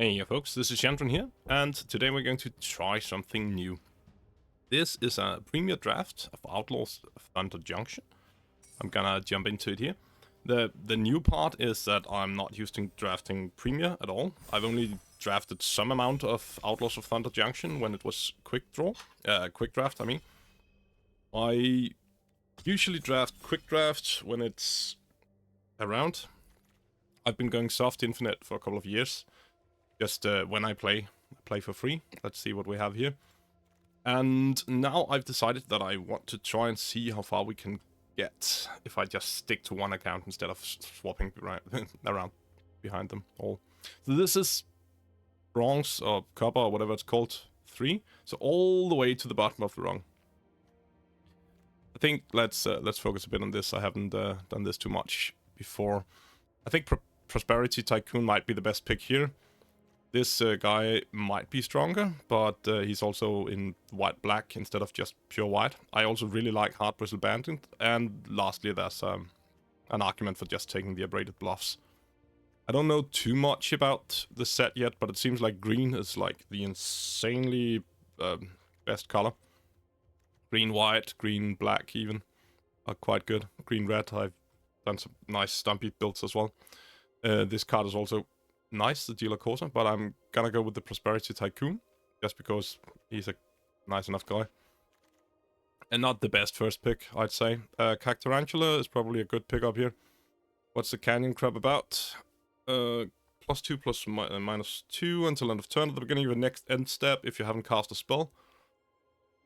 Hey folks, this is Chandran here, and today we're going to try something new. This is a Premier Draft of Outlaws Thunder Junction. I'm gonna jump into it here. The new part is that I'm not used to drafting Premier at all. I've only drafted some amount of Outlaws of Thunder Junction when it was quick draft, I mean. I usually draft quick draft when it's around. I've been going soft infinite for a couple of years. Just when I play for free. Let's see what we have here. And now I've decided that I want to try and see how far we can get if I just stick to one account instead of swapping around behind them all. So this is bronze or copper or whatever it's called, 3. So all the way to the bottom of the rung. I think let's focus a bit on this. I haven't done this too much before. I think Prosperity Tycoon might be the best pick here. This guy might be stronger, but he's also in white-black instead of just pure white. I also really like Hard Bristle Bandit, and lastly there's an argument for just taking the Abraded Bluffs. I don't know too much about the set yet, but it seems like green is like the insanely best color. Green-white, green-black even are quite good. Green-red, I've done some nice stumpy builds as well. This card is also nice, the Dealer Corsa, but I'm gonna go with the Prosperity Tycoon, just because he's a nice enough guy. And not the best first pick, I'd say. Cactarantula is probably a good pick up here. What's the Canyon Crab about? +2 plus -2 until end of turn at the beginning of your next end step if you haven't cast a spell.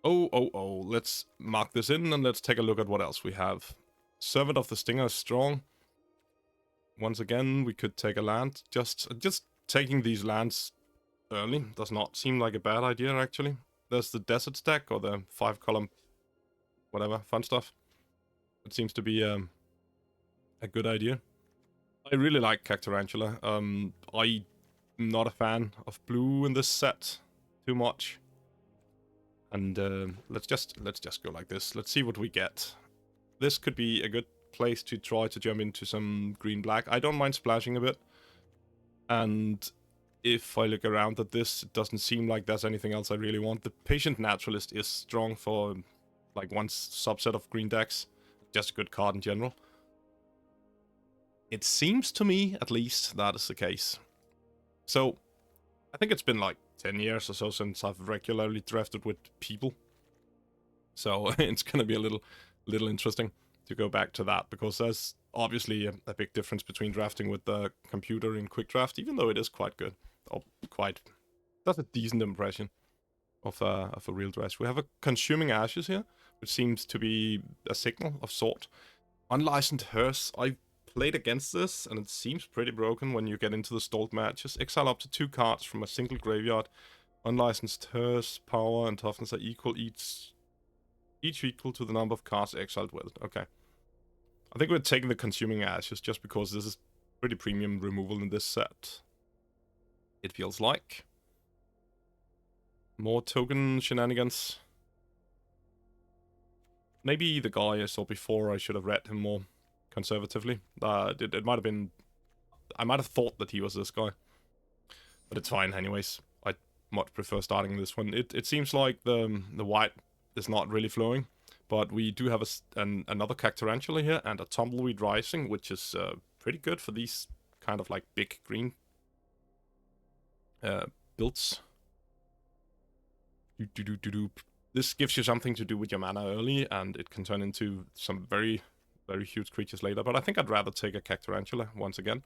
Oh, let's mark this in and let's take a look at what else we have. Servant of the Stinger is strong. Once again, we could take a land. Just taking these lands early does not seem like a bad idea, actually. There's the Desert Stack, or the 5-column, whatever, fun stuff. It seems to be a good idea. I really like Cactarantula. I'm not a fan of blue in this set too much. And let's just go like this. Let's see what we get. This could be a good place to try to jump into some green-black. I don't mind splashing a bit. And if I look around at this, it doesn't seem like there's anything else I really want. The Patient Naturalist is strong for like one subset of green decks. Just a good card in general. It seems to me, at least, that is the case. So, I think it's been like 10 years or so since I've regularly drafted with people. So, it's gonna be a little interesting to go back to that, because there's obviously a big difference between drafting with the computer in quick draft, even though it is quite good, or does a decent impression of a real draft. We have a Consuming Ashes here, which seems to be a signal of sort. Unlicensed Hearse, I played against this, and it seems pretty broken when you get into the stalled matches. Exile up to 2 cards from a single graveyard. Unlicensed Hearse, power and toughness are equal, each equal to the number of cards exiled with. Okay. I think we're taking the Consuming Ashes just because this is pretty premium removal in this set. It feels like. More token shenanigans. Maybe the guy I saw before, I should have read him more conservatively. It might have been... I might have thought that he was this guy. But it's fine anyways. I much prefer starting this one. It seems like the white is not really flowing, but we do have another Cactarantula here and a Tumbleweed Rising, which is pretty good for these kind of like big green builds. This gives you something to do with your mana early, and it can turn into some very, very huge creatures later, but I think I'd rather take a Cactarantula once again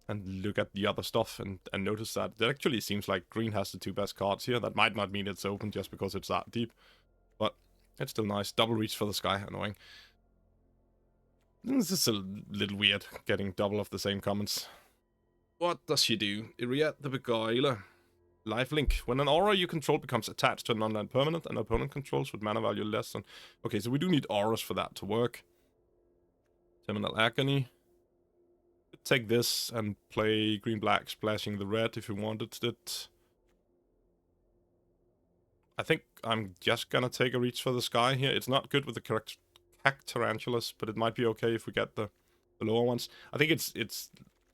and look at the other stuff and notice that it actually seems like green has the 2 best cards here. That might not mean it's open just because it's that deep, but it's still nice. Double Reach for the Sky, annoying. This is a little weird, getting double of the same comments. What does she do? Iriat the Beguiler. Lifelink. When an aura you control becomes attached to a non-land permanent, an opponent controls with mana value less than... Okay, so we do need auras for that to work. Terminal Agony. Take this and play green-black, splashing the red if you wanted it. I think I'm just gonna take a Reach for the Sky here. It's not good with the correct Cactarantulas, but it might be okay if we get the lower ones. I think it's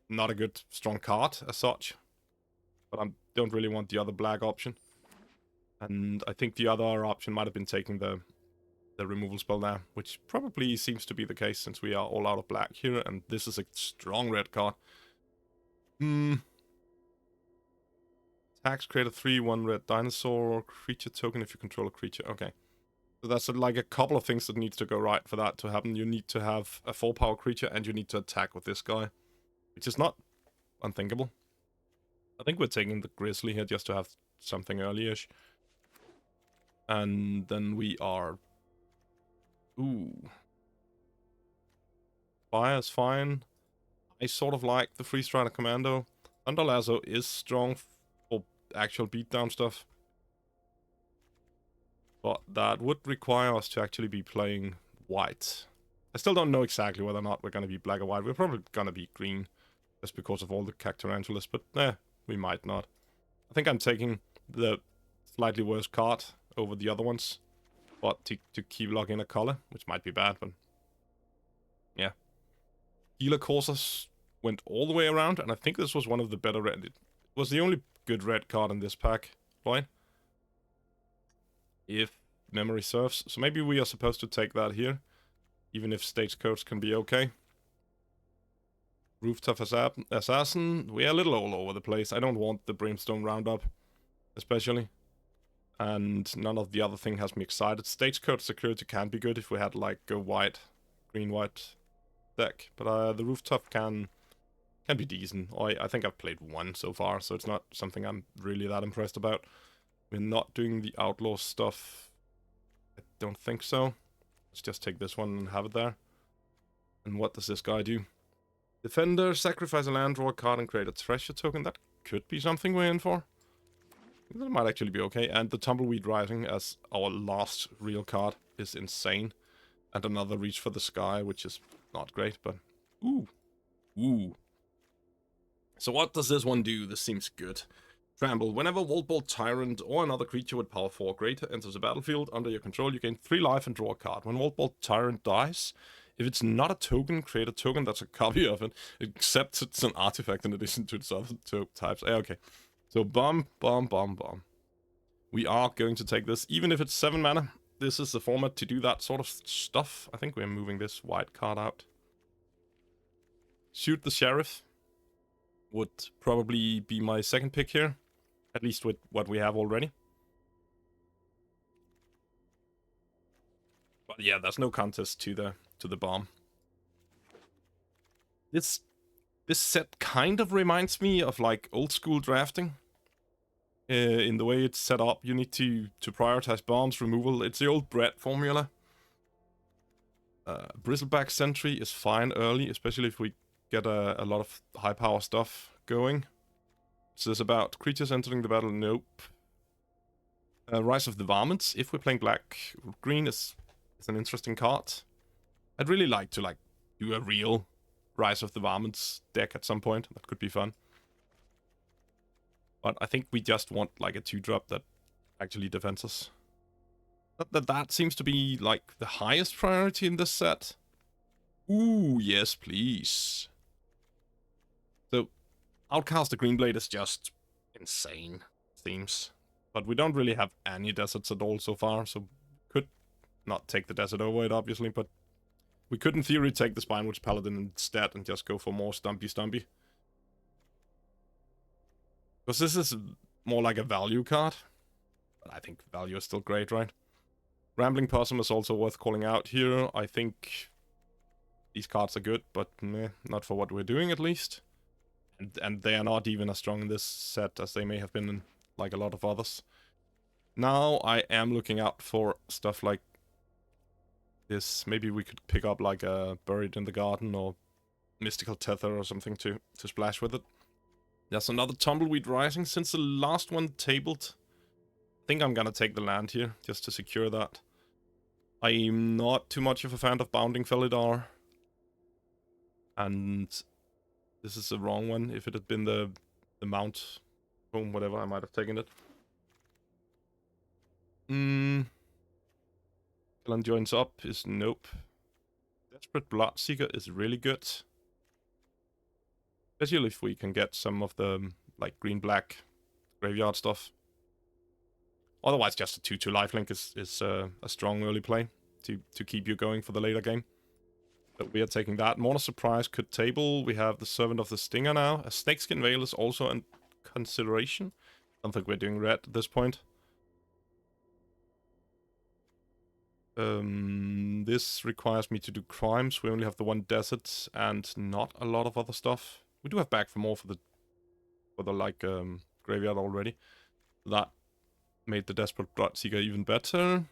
not a good strong card as such. but I don't really want the other black option. And I think the other option might have been taking the removal spell there, which probably seems to be the case since we are all out of black here, and this is a strong red card. Tax, create a 3/1 red dinosaur creature token if you control a creature. Okay. So that's like a couple of things that needs to go right for that to happen. You need to have a 4-power creature and you need to attack with this guy, which is not unthinkable. I think we're taking the Grizzly here just to have something early-ish. And then we are... Ooh. Fire is fine. I sort of like the Free Strider Commando. Thunder Lasso is strong for actual beatdown stuff. But that would require us to actually be playing white. I still don't know exactly whether or not we're going to be black or white. We're probably going to be green, just because of all the Cactarantulas, but we might not. I think I'm taking the slightly worse card over the other ones, but to keep locking a color, which might be bad, but yeah. Healer Coursers went all the way around, and I think this was one of the better red. It was the only good red card in this pack, right? If memory serves. So maybe we are supposed to take that here, even if Stagecoach can be okay. Rooftop Assassin, we are a little all over the place. I don't want the Brimstone Roundup, especially. And none of the other thing has me excited. Stagecoach Security can be good if we had like a white, green-white deck. But the Rooftop can be decent. I think I've played one so far, so it's not something I'm really that impressed about. We're not doing the Outlaws stuff. I don't think so. Let's just take this one and have it there. And what does this guy do? Defender, sacrifice a land, draw a card, and create a treasure token. That could be something we're in for. That might actually be okay. And the Tumbleweed Rising as our last real card is insane. And another Reach for the Sky, which is not great, but... Ooh. Ooh. So what does this one do? This seems good. Trample. Whenever Voltbolt Tyrant or another creature with power 4 or greater enters the battlefield under your control, you gain 3 life and draw a card. When Voltbolt Tyrant dies, if it's not a token, create a token that's a copy of it, except it's an artifact in addition to its other types. Okay. So bomb. We are going to take this, even if it's 7 mana. This is the format to do that sort of stuff. I think we're moving this white card out. Shoot the Sheriff would probably be my second pick here. At least with what we have already. But yeah, there's no contest to the bomb. This set kind of reminds me of like old school drafting. In the way it's set up, you need to prioritize bombs removal. It's the old Brett formula. Bristleback Sentry is fine early, especially if we get a lot of high power stuff going. So it's about creatures entering the battle. Nope. Rise of the Varmints. If we're playing green is an interesting card. I'd really like to do a real Rise of the Varmints deck at some point. That could be fun. But I think we just want like a 2-drop that actually defends us. That seems to be like the highest priority in this set. Ooh, yes, please. So, Outcast the Greenblade is just insane themes. But we don't really have any deserts at all so far, so could not take the desert over it, obviously, but we could in theory take the Spinewitch Paladin instead and just go for more Stumpy. Because this is more like a value card. But I think value is still great, right? Rambling Possum is also worth calling out here. I think these cards are good, but not for what we're doing at least. And they are not even as strong in this set as they may have been in like a lot of others. Now I am looking out for stuff like this. Maybe we could pick up like a Buried in the Garden or Mystical Tether or something to splash with it. There's another Tumbleweed Rising since the last one tabled. I think I'm gonna take the land here just to secure that. I'm not too much of a fan of Bounding Felidar. And this is the wrong one. If it had been the Mount Home, whatever, I might have taken it. Killan Joins Up is nope. Desperate Bloodseeker is really good. Especially if we can get some of the like green-black graveyard stuff. Otherwise, just a 2/2 lifelink is a strong early play to keep you going for the later game. But we are taking that. Mourner Surprise could table. We have the Servant of the Stinger now. A Snakeskin Veil is also in consideration. I don't think we're doing red at this point. This requires me to do crimes. We only have the one desert and not a lot of other stuff. We do have back for more for the graveyard already. That made the Desperate Bloodseeker even better.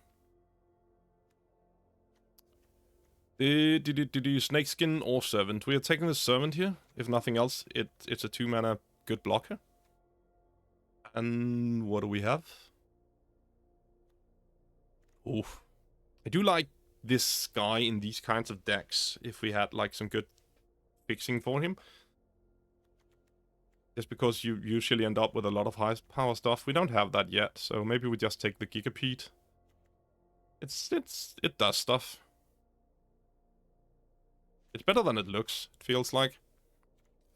Snakeskin or Servant. We are taking the Servant here. If nothing else, it's a 2-mana good blocker. And what do we have? Oof. I do like this guy in these kinds of decks if we had like some good fixing for him. Just because you usually end up with a lot of high power stuff. We don't have that yet, so maybe we just take the Gigapede. It does stuff. It's better than it looks, it feels like.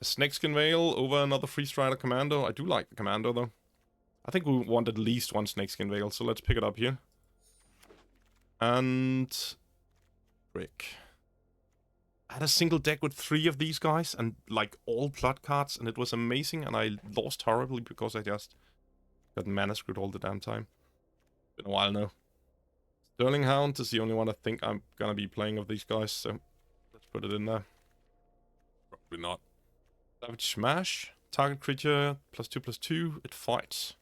A Snakeskin Veil over another Freeze Rider Commando. I do like the Commando though. I think we want at least one Snakeskin Veil, so let's pick it up here. And brick. I had a single deck with 3 of these guys and like all plot cards, and it was amazing, and I lost horribly because I just got mana screwed all the damn time. Been a while now. Sterling Hound is the only one I think I'm gonna be playing of these guys, so let's put it in there. Probably not. Savage Smash. Target creature +2/+2. It fights.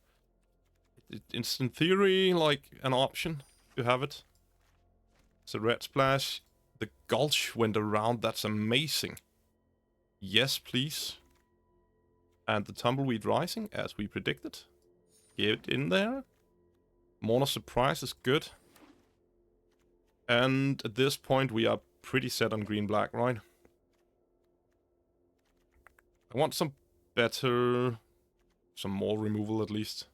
It's in theory like an option to have it. It's a red splash. The Gulch went around. That's amazing. Yes, please. And the Tumbleweed Rising, as we predicted. Get it in there. Mourner Surprise is good. And at this point, we are pretty set on green-black, right? I want some more removal at least.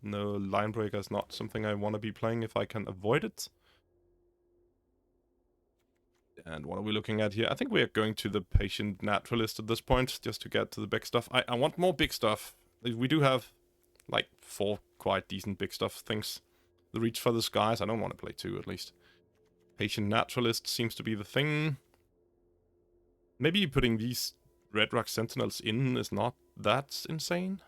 No, Linebreaker is not something I want to be playing if I can avoid it. And what are we looking at here? I think we are going to the Patient Naturalist at this point, just to get to the big stuff. I want more big stuff. We do have, like, 4 quite decent big stuff things. The Reach for the Skies, I don't want to play 2 at least. Patient Naturalist seems to be the thing. Maybe putting these Red Rock Sentinels in is not that insane.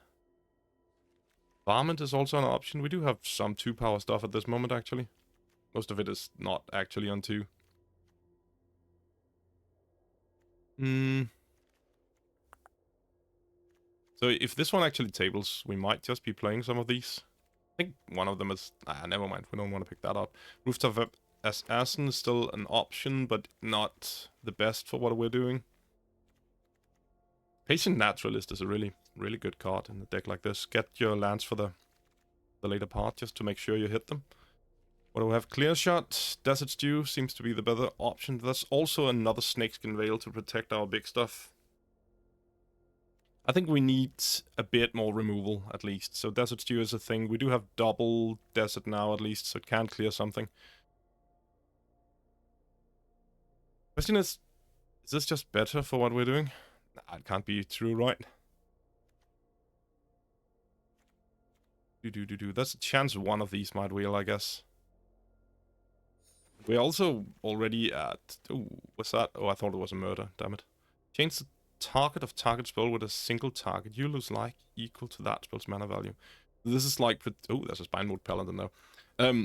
Varmint is also an option. We do have some 2-power stuff at this moment, actually. Most of it is not actually on 2. So if this one actually tables, we might just be playing some of these. I think one of them is... never mind. We don't want to pick that up. Rooftop Assassin is still an option, but not the best for what we're doing. Patient Naturalist is a really, really good card in a deck like this. Get your lands for the later part, just to make sure you hit them. What do we have? Clear Shot. Desert Stew seems to be the better option. There's also another Snakeskin Veil to protect our big stuff. I think we need a bit more removal, at least. So Desert Stew is a thing. We do have double Desert now, at least, so it can clear something. Question is this just better for what we're doing? Nah, it can't be true, right? There's a chance one of these might wheel, I guess. We're also already at... Oh, what's that? Oh, I thought it was a murder, damn it. Change the target of target spell with a single target. You lose like equal to that spell's mana value. This is like... Oh, there's a Spinewood Paladin though.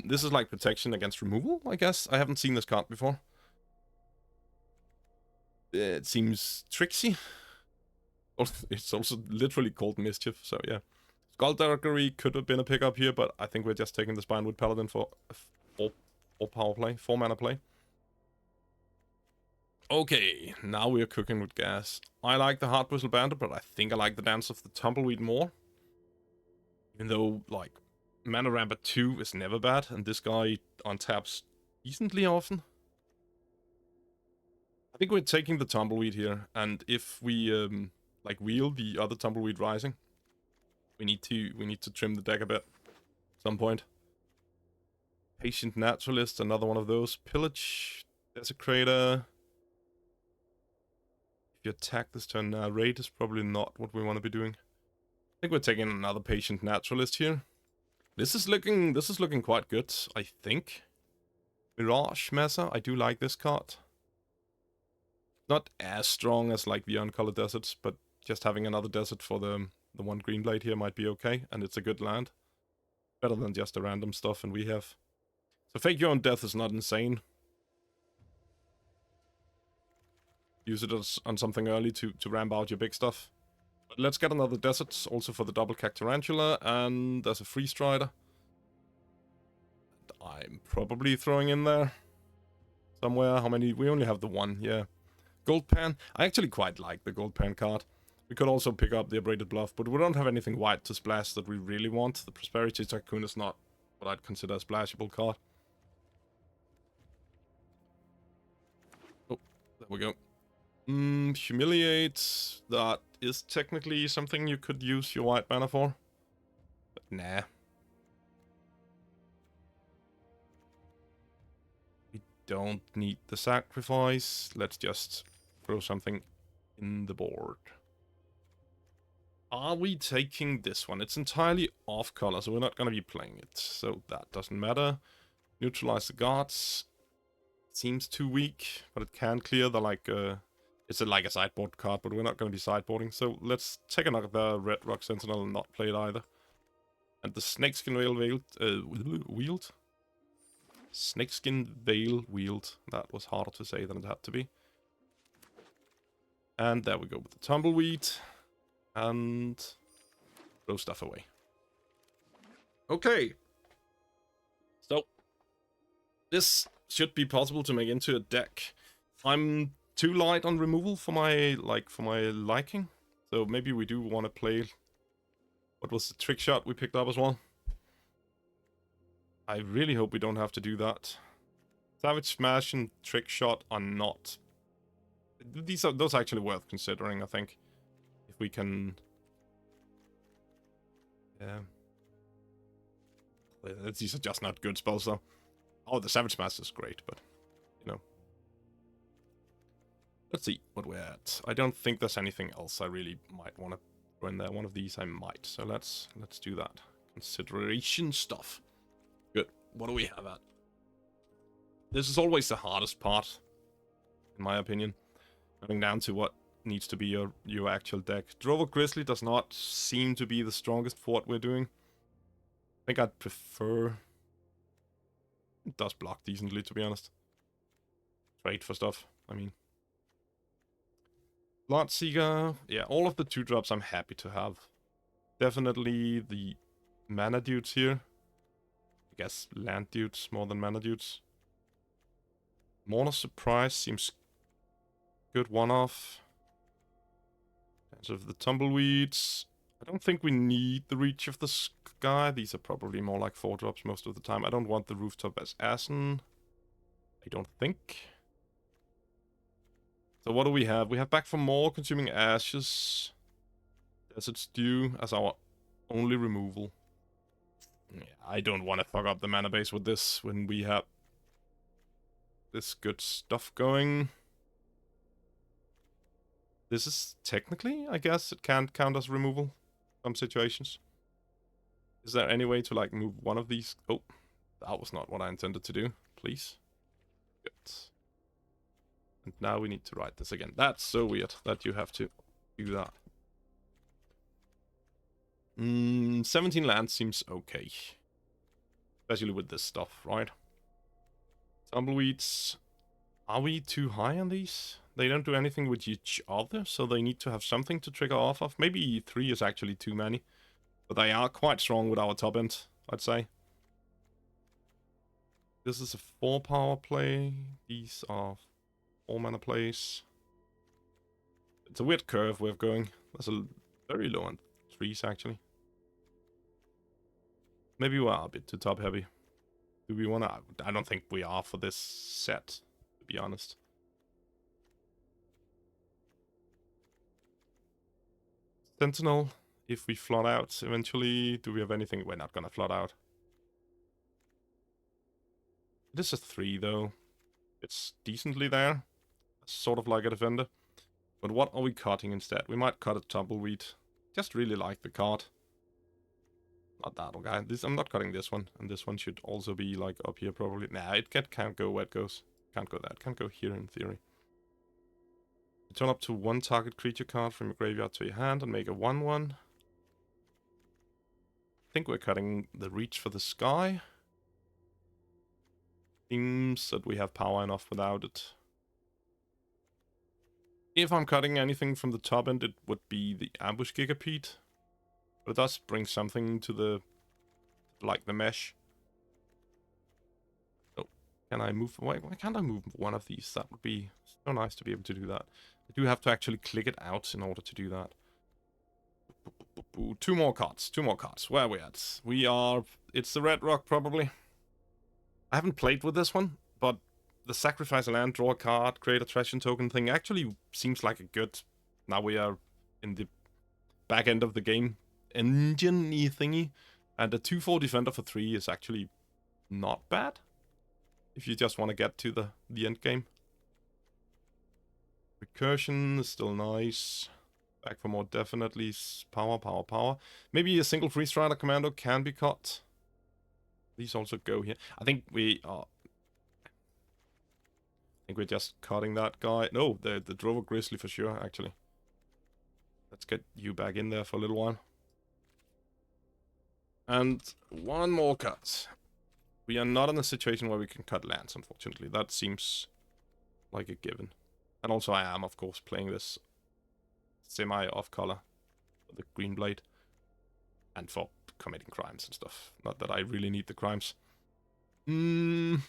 This is like protection against removal, I guess. I haven't seen this card before. It seems tricksy. It's also literally called Mischief, so yeah. Skullduggery could have been a pickup here, but I think we're just taking the Spinewood Paladin for 4 mana play. Okay, now we're cooking with gas. I like the Hard Bristle Bandit, but I think I like the Dance of the Tumbleweed more. Even though, like, Mana Ramp at 2 is never bad, and this guy untaps decently often. I think we're taking the Tumbleweed here, and if we, like, wheel the other Tumbleweed Rising, we need to trim the deck a bit at some point. Patient Naturalist, another one of those. Pillage, Desecrator. If you attack this turn, Raid is probably not what we want to be doing. think we're taking another Patient Naturalist here. This is looking quite good, I think. Mirage Mesa, I do like this card. Not as strong as like the Uncolored Deserts, but just having another desert for the one green blade here might be okay, and it's a good land. Better than just the random stuff, and we have. So Fake Your Own Death is not insane. Use it on something early to ramp out your big stuff. But let's get another desert, also for the double Cactarantula, and there's a Free Strider. I'm probably throwing in there somewhere. How many? We only have the one, yeah. Gold Pan. I actually quite like the Gold Pan card. We could also pick up the Abraded Bluff, but we don't have anything white to splash that we really want. The Prosperity Tycoon is not what I'd consider a splashable card. Oh, there we go. Humiliate. That is technically something you could use your white mana for. But nah. We don't need the sacrifice. Let's just throw something in the board. Are we taking this one? It's entirely off color, so we're not going to be playing it. So that doesn't matter. Neutralize the guards. Seems too weak, but it can clear the like... it's like a sideboard card, but we're not going to be sideboarding. So let's take another Red Rock Sentinel and not play it either. And the Snakeskin Veil wield? Snakeskin Veil wield. That was harder to say than it had to be. And there we go with the Tumbleweed. And throw stuff away. Okay. So, this should be possible to make into a deck. I'm too light on removal for my liking. So maybe we do want to play... What was the trick shot we picked up as well? I really hope we don't have to do that. Savage Smash and Trick Shot are not... Those are actually worth considering, I think. If we can... Yeah. These are just not good spells, though. Oh, the Savage Smash is great, but... You know. Let's see what we're at. I don't think there's anything else I really might want to throw in there. One of these I might. So let's do that. Consideration stuff. Good. What do we have at? This is always the hardest part, in my opinion. Going down to what needs to be your actual deck. Drover Grizzly does not seem to be the strongest for what we're doing. I think I'd prefer... It does block decently, to be honest. Trade for stuff, I mean. Bloodseeker, yeah, all of the 2-drops I'm happy to have. Definitely the mana dudes here. I guess land dudes more than mana dudes. Mourner's Surprise seems good one-off. In terms of the Tumbleweeds, I don't think we need the Reach of the Sky. These are probably more like 4-drops most of the time. I don't want the Rooftop Assassin. I don't think. So what do we have? We have Back for More, Consuming Ashes. Desert Stew as our only removal. Yeah, I don't want to fuck up the mana base with this when we have this good stuff going. This is technically, I guess, it can't count as removal in some situations. Is there any way to, like, move one of these? Oh, that was not what I intended to do. Please. Good. And now we need to write this again. That's so weird that you have to do that. 17 land seems okay. Especially with this stuff, right? Tumbleweeds. Are we too high on these? They don't do anything with each other, so they need to have something to trigger off of. Maybe 3 is actually too many. But they are quite strong with our top end, I'd say. This is a 4 power play. These are 4 mana plays. It's a weird curve we're going. That's a very low on 3s, actually. Maybe we are a bit too top heavy. Do we want to... I don't think we are for this set, to be honest. Sentinel, if we flood out eventually, do we have anything? We're not gonna flood out. It is a 3 though. It's decently there. Sort of like a defender. But what are we cutting instead? We might cut a Tumbleweed. just really like the card. Not that, okay. I'm not cutting this one, and this one should also be like up here probably. Nah, it can't go where it goes. Can't go there. It can't go here in theory. Turn up to one target creature card from your graveyard to your hand and make a 1/1. I think we're cutting the reach for the sky. Seems that we have power enough without it. If I'm cutting anything from the top end, it would be the ambush gigapede. But it does bring something to the, like the mesh. Oh, can I move? Why can't I move one of these? That would be so nice to be able to do that. I do have to actually click it out in order to do that. Two more cards. Where are we at? It's the red rock probably. I haven't played with this one, but the sacrifice a land, draw a card, create a treasure token thing actually seems like a good... Now we are in the back end of the game. Engine-y thingy. And the 2/4 defender for 3 is actually not bad. If you just want to get to the end game. Recursion is still nice. Back for more definitely. Power. Maybe a single Free Strider commando can be cut. These also go here. I think we are... I think we're just cutting that guy. No, the Drover Grizzly for sure, actually. Let's get you back in there for a little while. And one more cut. We are not in a situation where we can cut lands, unfortunately. That seems like a given. And also I am, of course, playing this semi-off color for the green blade. And for committing crimes and stuff. Not that I really need the crimes. So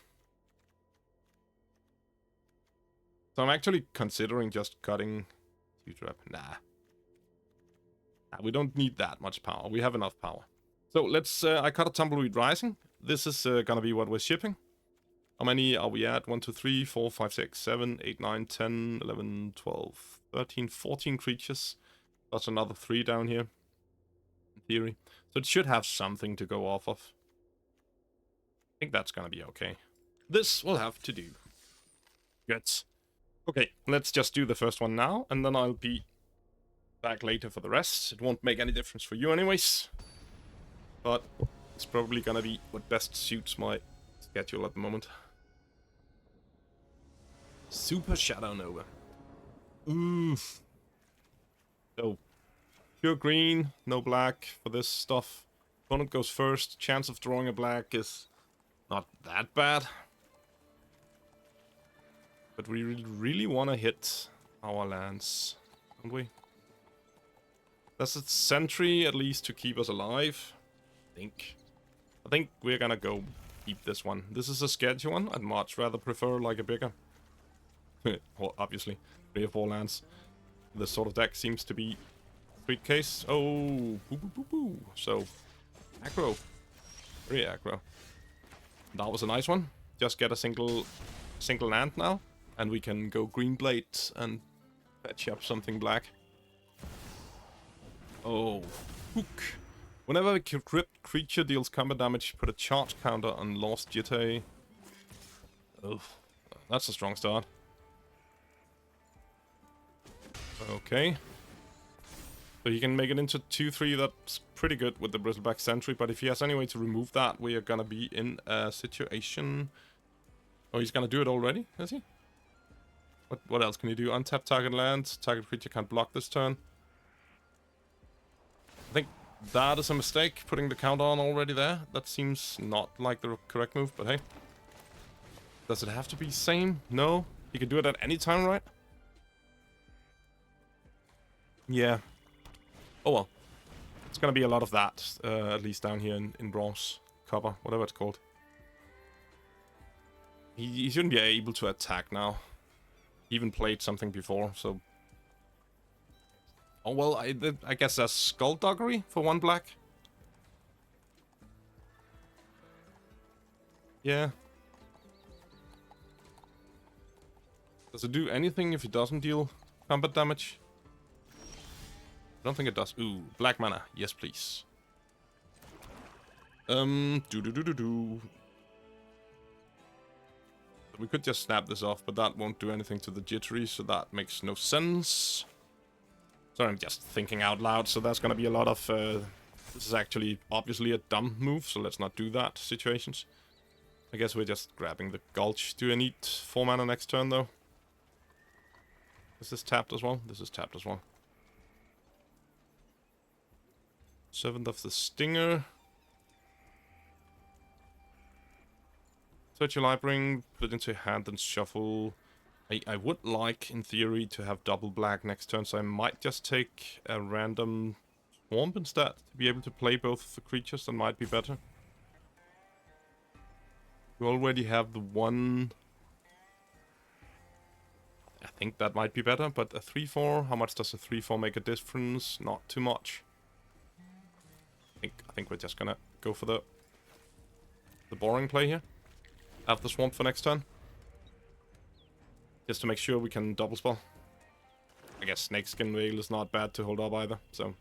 I'm actually considering just cutting Hydra. Nah, we don't need that much power. We have enough power. So let's... I cut a Tumbleweed Rising. This is gonna be what we're shipping. How many are we at? 1, 2, 3, 4, 5, 6, 7, 8, 9, 10, 11, 12, 13, 14 creatures. That's another 3 down here. In theory. So it should have something to go off of. I think that's gonna be okay. This will have to do. Good. Okay, let's just do the first one now, and then I'll be back later for the rest. It won't make any difference for you anyways. But it's probably gonna be what best suits my schedule at the moment. Super Shadow Nova. Oof. So, pure green, no black for this stuff. Opponent goes first. Chance of drawing a black is not that bad. But we really want to hit our lands, don't we? That's a sentry, at least, to keep us alive. I think we're gonna go keep this one. This is a sketchy one. I'd much rather prefer like a bigger... well, obviously, 3 or 4 lands. This sort of deck seems to be street case. Oh, boo. So, aggro. Very aggro. That was a nice one. Just get a single land now. And we can go green blade and fetch up something black. Oh, hook. Whenever a crypt creature deals combat damage, put a charge counter on Lost Jitte. Oh, that's a strong start. Okay. So he can make it into 2/3, that's pretty good with the Bristleback Sentry, but if he has any way to remove that, we are gonna be in a situation... Oh, he's gonna do it already, is he? What else can you do? Untap target land, target creature can't block this turn. I think that is a mistake, putting the counter on already there. That seems not like the correct move, but hey. Does it have to be same? No? You can do it at any time, right? Yeah. Oh well. It's gonna be a lot of that, at least down here in bronze, copper, whatever it's called. He shouldn't be able to attack now. He even played something before, so... Oh well, I guess that's Skullduggery for 1 black. Yeah. Does it do anything if it doesn't deal combat damage? I don't think it does. Ooh, black mana. Yes, please. We could just snap this off, but that won't do anything to the jittery, so that makes no sense. Sorry, I'm just thinking out loud, so there's gonna be a lot of, this is actually obviously a dumb move, so let's not do that situations. I guess we're just grabbing the Gulch. Do I need 4 mana next turn, though? Is this tapped as well? This is tapped as well. Servant of the Stinger. Search your library, put it into your hand and shuffle. I would like, in theory, to have double black next turn, so I might just take a random Swamp instead, to be able to play both of the creatures. That might be better. We already have the one. I think that might be better, but a 3/4, how much does a 3/4 make a difference? Not too much. I think we're just gonna go for the boring play here. Have the Swamp for next turn. Just to make sure we can double spell. I guess Snakeskin Veil is not bad to hold up either, so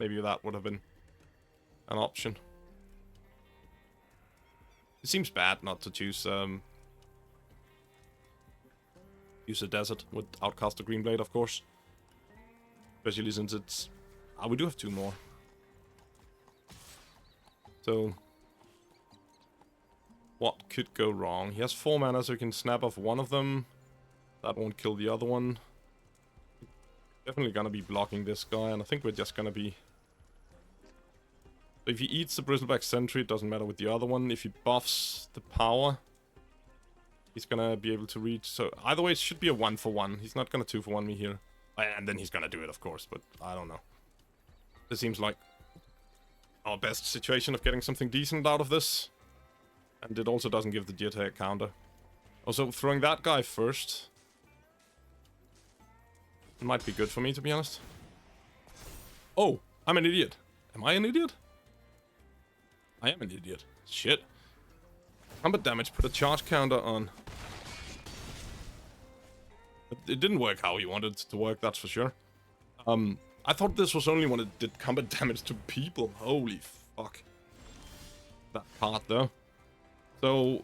maybe that would have been an option. It seems bad not to choose use a desert with Outcast the Green Blade, of course. Especially since it's... Ah, we do have 2 more. So... what could go wrong? He has 4 mana, so we can snap off one of them. That won't kill the other one. Definitely gonna be blocking this guy, and I think we're just gonna be... So if he eats the Bristleback Sentry, it doesn't matter with the other one. If he buffs the power, he's gonna be able to reach. So either way, it should be a 1/1. He's not gonna 2/1 me here. And then he's gonna do it, of course, but I don't know. This seems like our best situation of getting something decent out of this. And it also doesn't give the Geotech counter. Also, throwing that guy first... it might be good for me, to be honest. Oh, I'm an idiot. Am I an idiot? I am an idiot. Shit. Combat damage, put a charge counter on. But it didn't work how you wanted it to work, that's for sure. I thought this was only when it did combat damage to people. Holy fuck. That part, though. So,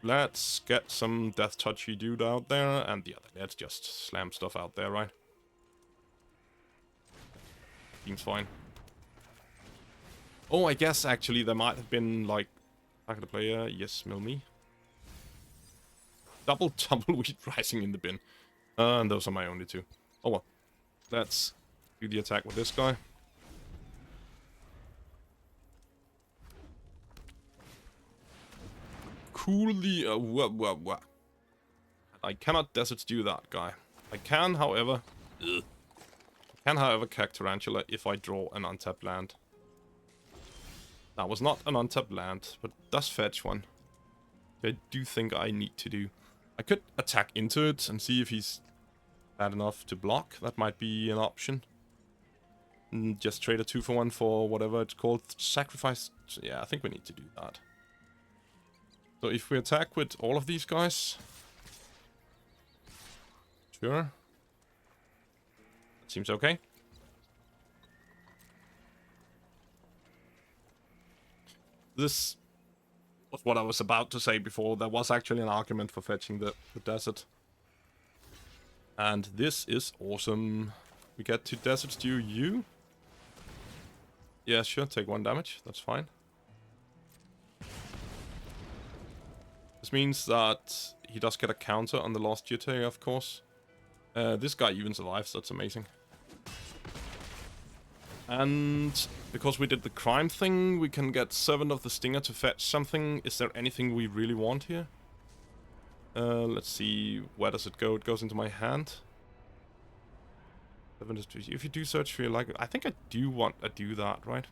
let's get some Death Touchy dude out there, and yeah, let's just slam stuff out there, right? Seems fine. Oh, I guess actually there might have been like... back of the player, yes, mill me. Double Tumbleweed Rising in the bin. And those are my only 2. Oh well. Let's do the attack with this guy. Coolly... I cannot Desert Stew that guy. I can, however... crack Tarantula if I draw an untapped land. That was not an untapped land, but does fetch one. I do think I need to do... I could attack into it and see if he's bad enough to block. That might be an option. And just trade a 2/1 for whatever it's called. Sacrifice... yeah, I think we need to do that. So if we attack with all of these guys... sure. That seems okay. This was what I was about to say before. There was actually an argument for fetching the desert. And this is awesome. We get to Desert Stew you. Yeah, sure, take 1 damage. That's fine. This means that he does get a counter on the Lost Jutei, of course. This guy even survives, that's amazing. And because we did the crime thing, we can get Servant of the Stinger to fetch something. Is there anything we really want here? Let's see, where does it go? It goes into my hand. If you do search for your like, I think I do want to do that, right?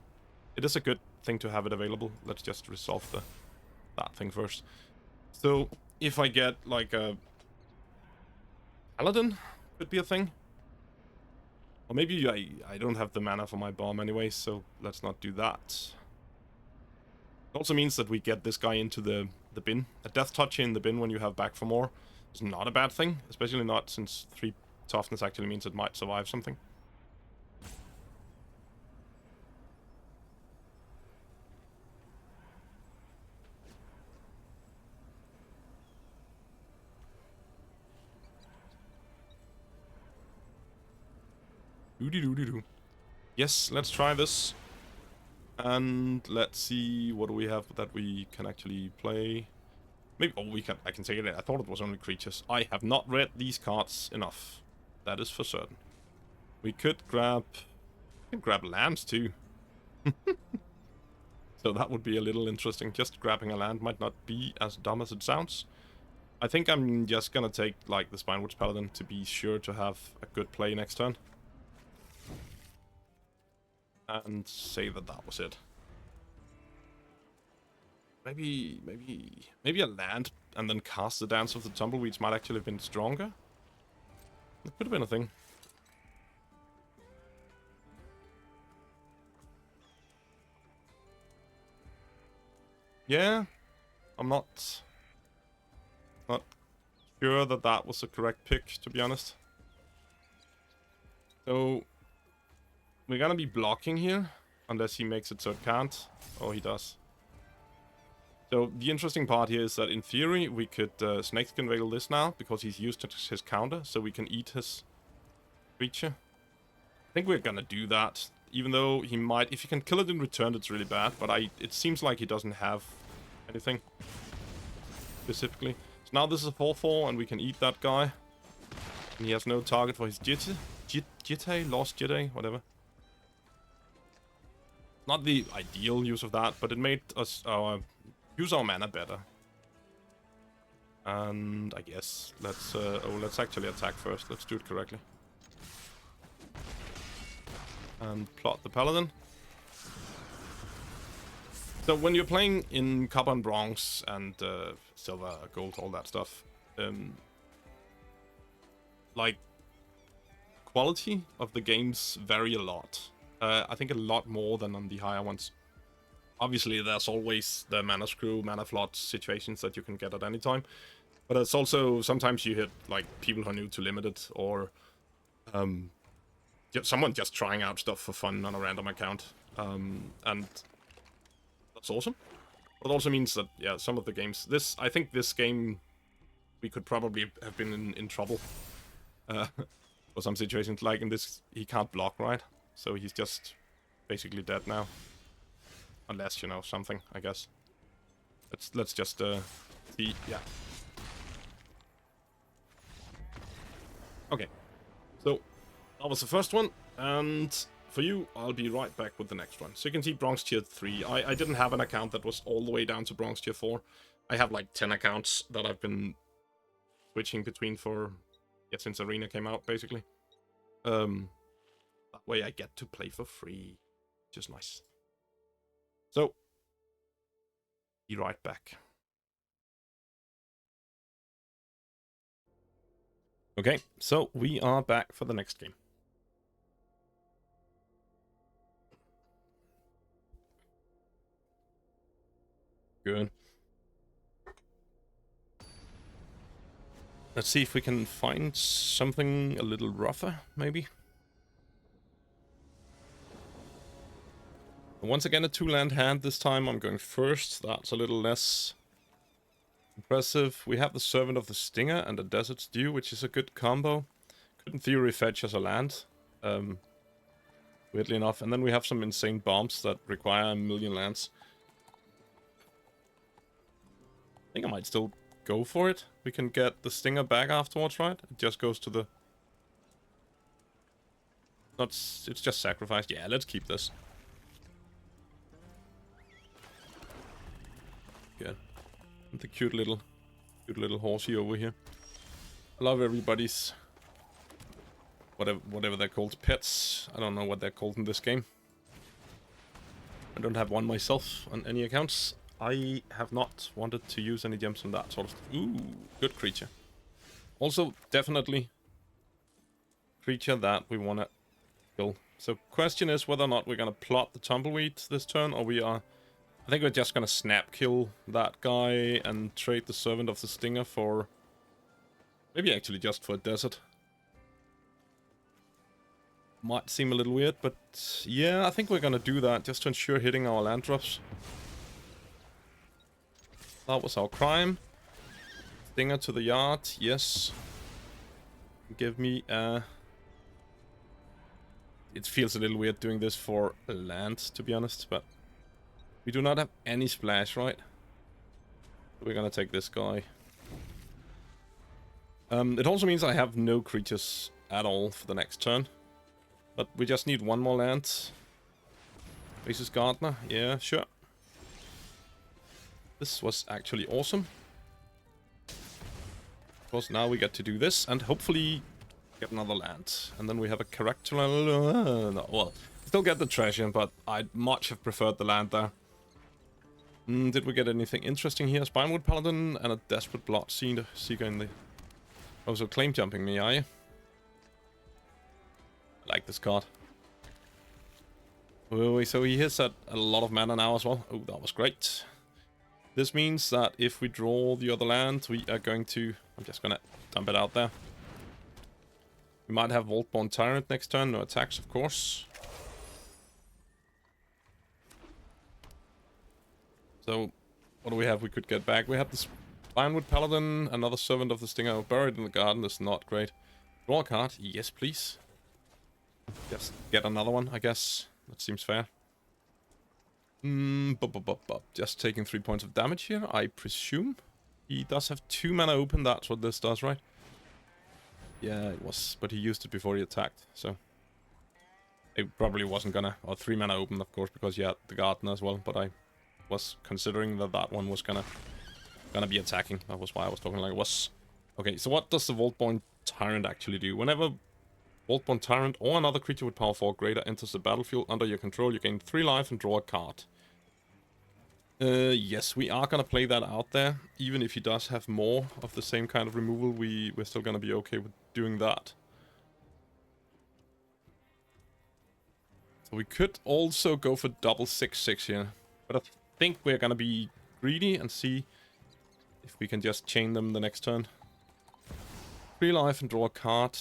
It is a good thing to have it available. Let's just resolve that thing first. So, if I get like a Paladin, could be a thing. Or maybe I don't have the mana for my bomb anyway, so let's not do that. It also means that we get this guy into the bin. A Death Touch in the bin when you have back for more is not a bad thing, especially not since 3 toughness actually means it might survive something. Doo-dee-doo-dee-doo. Yes, let's try this. And let's see what do we have that we can actually play. Maybe, oh, I can take it in. I thought it was only creatures. I have not read these cards enough. That is for certain. We could grab lands too. So that would be a little interesting. Just grabbing a land might not be as dumb as it sounds. I think I'm just gonna take, like, the Spinewoods Paladin to be sure to have a good play next turn. And say that that was it. Maybe a land and then cast the Dance of the Tumbleweeds might actually have been stronger. It could have been a thing. Yeah, I'm not sure that that was the correct pick, to be honest. So we're gonna be blocking here, unless he makes it so it can't. Oh, he does. So the interesting part here is that in theory we could Snakeskin Veil this now, because he's used his counter, so we can eat his creature. I think we're gonna do that, even though he might, if he can kill it in return, it's really bad, but it seems like he doesn't have anything specifically. So now this is a 4/4 and we can eat that guy. And he has no target for his Jitte, Lost Jitte, whatever. Not the ideal use of that, but it made us use our mana better. And I guess let's actually attack first. Let's do it correctly. And plot the Paladin. So when you're playing in Copper and Bronze and Silver, Gold, all that stuff, like, quality of the games vary a lot. I think a lot more than on the higher ones. Obviously, there's always the mana screw, mana flood situations that you can get at any time. But it's also, sometimes you hit, like, people who are new to Limited, or someone just trying out stuff for fun on a random account. And that's awesome. But it also means that, yeah, some of the games... I think this game, we could probably have been in trouble. For some situations, like in this, he can't block, right? So he's just basically dead now. Unless, you know, something, I guess. Let's just see, yeah. Okay, so that was the first one, and for you, I'll be right back with the next one. So you can see Bronze Tier 3. I didn't have an account that was all the way down to Bronze Tier 4. I have like 10 accounts that I've been switching between for, yeah, since Arena came out, basically. That way I get to play for free, which is nice. So, be right back. Okay, so we are back for the next game. Good. Let's see if we can find something a little rougher, maybe. Once again, a 2-land hand this time. I'm going first. That's a little less impressive. We have the Servant of the Stinger and the Desert Stew, which is a good combo. Could in theory fetch as a land, weirdly enough. And then we have some insane bombs that require a million lands. I think I might still go for it. We can get the Stinger back afterwards, right? It just goes to the... It's just sacrificed. Yeah, let's keep this. Good. And the cute little horsey over here. I love everybody's... Whatever they're called. Pets. I don't know what they're called in this game. I don't have one myself on any accounts. I have not wanted to use any gems on that sort of stuff. Ooh, good creature. Also, definitely creature that we want to kill. So, question is whether or not we're going to plot the Tumbleweed this turn, or we are... I think we're just going to snap kill that guy and trade the Servant of the Stinger for... Maybe actually just for a desert. Might seem a little weird, but yeah, I think we're going to do that just to ensure hitting our land drops. That was our crime. Stinger to the yard, yes. Give me a it feels a little weird doing this for land, to be honest, but we do not have any splash, right? So we're gonna take this guy. It also means I have no creatures at all for the next turn. But we just need one more land. Faces Gardener, yeah, sure. This was actually awesome. Of course, now we get to do this, and hopefully get another land. And then we have a character... no, well, still get the treasure, but I'd much have preferred the land there. Did we get anything interesting here? Spinewood Paladin and a Desperate Blood Seeker in the... Oh, so claim jumping me, are you? I like this card. Oh, so he hits at a lot of mana now as well. Oh, that was great. This means that if we draw the other land, we are going to... I'm just gonna dump it out there. We might have Vaultborn Tyrant next turn. No attacks, of course. So, what do we have we could get back? We have this Spinewood Paladin, another Servant of the Stinger. Buried in the Garden is not great. Draw a card. Yes, please. Just get another one, I guess. That seems fair. Just taking 3 points of damage here, I presume. He does have 2 mana open, that's what this does, right? Yeah, it was, but he used it before he attacked, so... It probably wasn't gonna... Or 3 mana open, of course, because he had the Gardener as well, but I was considering that that one was gonna be attacking. That was why I was talking like it was. Okay, so what does the Vaultborn Tyrant actually do? Whenever Vaultborn Tyrant or another creature with power 4 or greater enters the battlefield under your control, you gain 3 life and draw a card. Yes, we are gonna play that out there. Even if he does have more of the same kind of removal, we're still gonna be okay with doing that. So we could also go for double 6/6 here. But I think we're gonna be greedy and see if we can just chain them the next turn. 3 life and draw a card.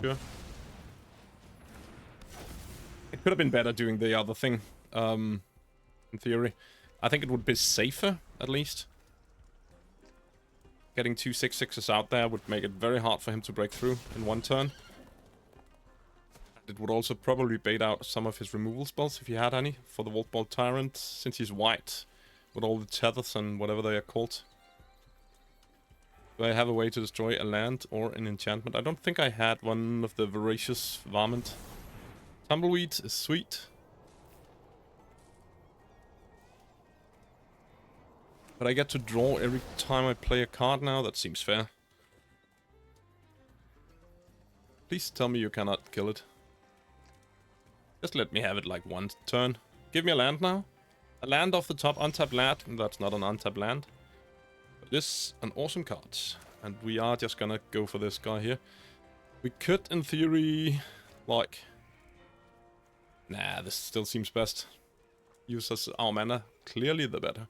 Sure. It could have been better doing the other thing, in theory. I think it would be safer, at least. Getting 2 6/6s out there would make it very hard for him to break through in one turn. It would also probably bait out some of his removal spells, if he had any, for the Vaultborn Tyrant, since he's white, with all the tethers and whatever they are called. Do I have a way to destroy a land or an enchantment? I don't think I had one of the Voracious Varmint. Tumbleweed is sweet. But I get to draw every time I play a card now. That seems fair. Please tell me you cannot kill it. Just let me have it like one turn. Give me a land now. A land off the top, untapped land. That's not an untapped land. But this is an awesome card. And we are just gonna go for this guy here. We could, in theory, like... Nah, this still seems best. Use as our mana. Clearly the better.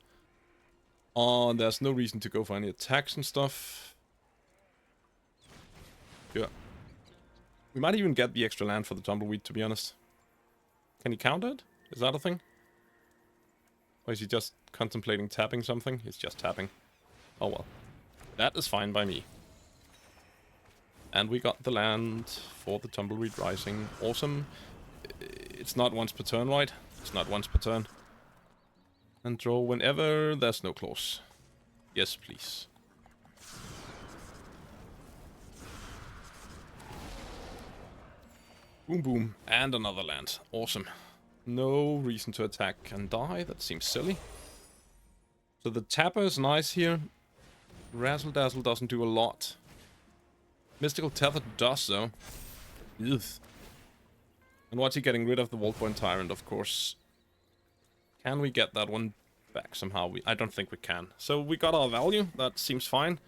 There's no reason to go for any attacks and stuff. Yeah. We might even get the extra land for the Tumbleweed, to be honest. Can he counter it? Is that a thing? Or is he just contemplating tapping something? He's just tapping. Oh well. That is fine by me. And we got the land for the Tumbleweed Rising. Awesome. It's not once per turn, right? It's not once per turn. And draw whenever there's no clause. Yes, please. Boom, boom. And another land. Awesome. No reason to attack and die. That seems silly. So the tapper is nice here. Razzle Dazzle doesn't do a lot. Mystical Tether does, though. Ugh. And what's he getting rid of? The Vaultborn Tyrant, of course. Can we get that one back somehow? I don't think we can. So we got our value. That seems fine.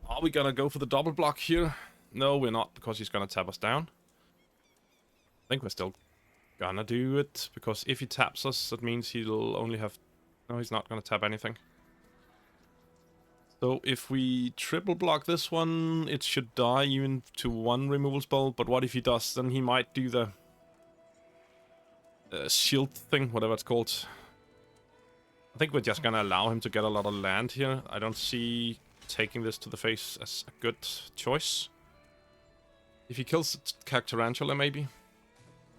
Are we gonna go for the double block here? No, we're not, because he's gonna tap us down. I think we're still gonna do it, because if he taps us, that means he'll only have... No, he's not gonna tap anything. So if we triple block this one, it should die even to one removal spell. But what if he does? Then he might do the shield thing, whatever it's called. I think we're just gonna allow him to get a lot of land here. I don't see taking this to the face as a good choice. If he kills Cactarantula, maybe.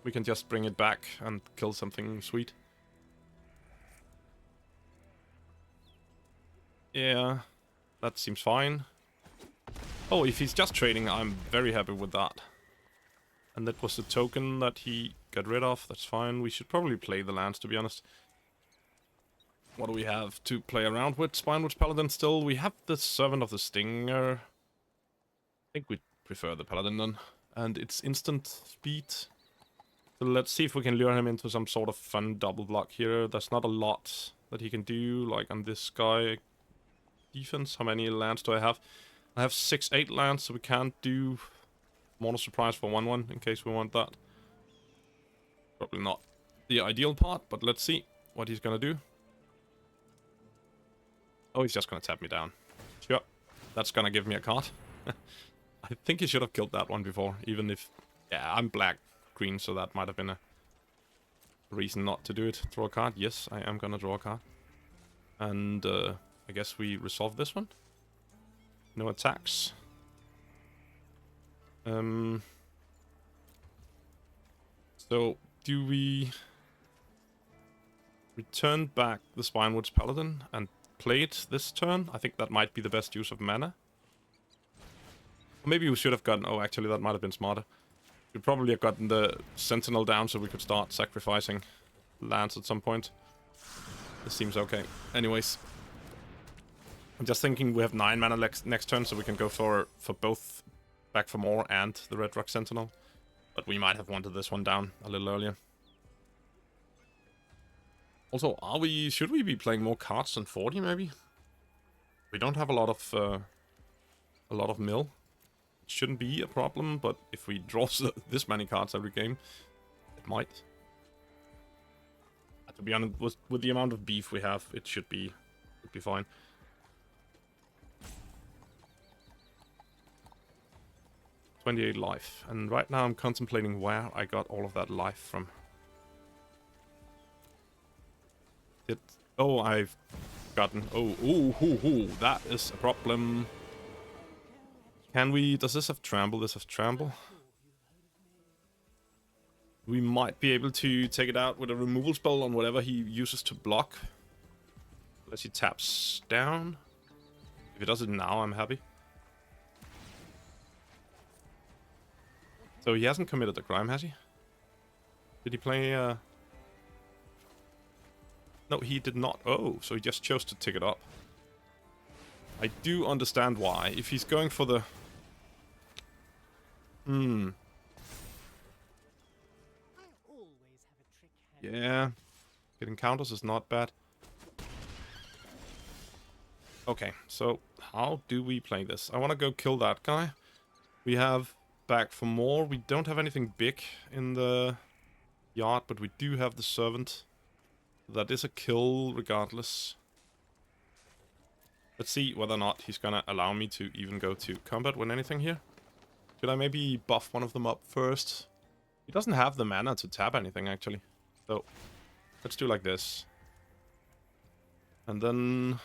We can just bring it back and kill something sweet. Yeah, that seems fine. Oh, if he's just trading, I'm very happy with that. And that was the token that he got rid of. That's fine. We should probably play the lands, to be honest. What do we have to play around with? Spinewoods Paladin still. We have the Servant of the Stinger. I think we prefer the Paladin then. And it's instant speed. So let's see if we can lure him into some sort of fun double block here. There's not a lot that he can do, like on this guy. Defense, how many lands do I have? I have 6-8 lands, so we can't do Mono Surprise for 1-1 in case we want that. Probably not the ideal part, but let's see what he's gonna do. Oh, he's just gonna tap me down. Sure, that's gonna give me a card. I think he should have killed that one before, even if... Yeah, I'm black-green, so that might have been a reason not to do it. Draw a card. Yes, I am gonna draw a card. And I guess we resolve this one. No attacks. So, do we return back the Spinewoods Paladin and play it this turn? I think that might be the best use of mana. Or maybe we should have gotten... Oh, actually, that might have been smarter. We'd probably have gotten the Sentinel down so we could start sacrificing lands at some point. This seems okay. Anyways. I'm just thinking we have 9 mana next turn, so we can go for both Back for More and the Red Rock Sentinel. But we might have wanted this one down a little earlier. Also, should we be playing more cards than 40 maybe? We don't have a lot of mill. It shouldn't be a problem, but if we draw this many cards every game, it might. To be honest, with the amount of beef we have, it should be fine. $28 life, and right now I'm contemplating where I got all of that life from. Oh, I've gotten... Oh, that is a problem. Can we... Does this have Trample? This has Trample. We might be able to take it out with a removal spell on whatever he uses to block. Unless he taps down. If he does it now, I'm happy. So he hasn't committed the crime, has he? Did he play... No, he did not. Oh, so he just chose to tick it up. I do understand why. If he's going for the... Yeah. Getting counters is not bad. Okay, so how do we play this? I want to go kill that guy. We have Back for More. We don't have anything big in the yard, but we do have the Servant. That is a kill regardless. Let's see whether or not he's gonna allow me to even go to combat with anything here. Should I maybe buff one of them up first? He doesn't have the mana to tap anything, actually. So, let's do like this. And then...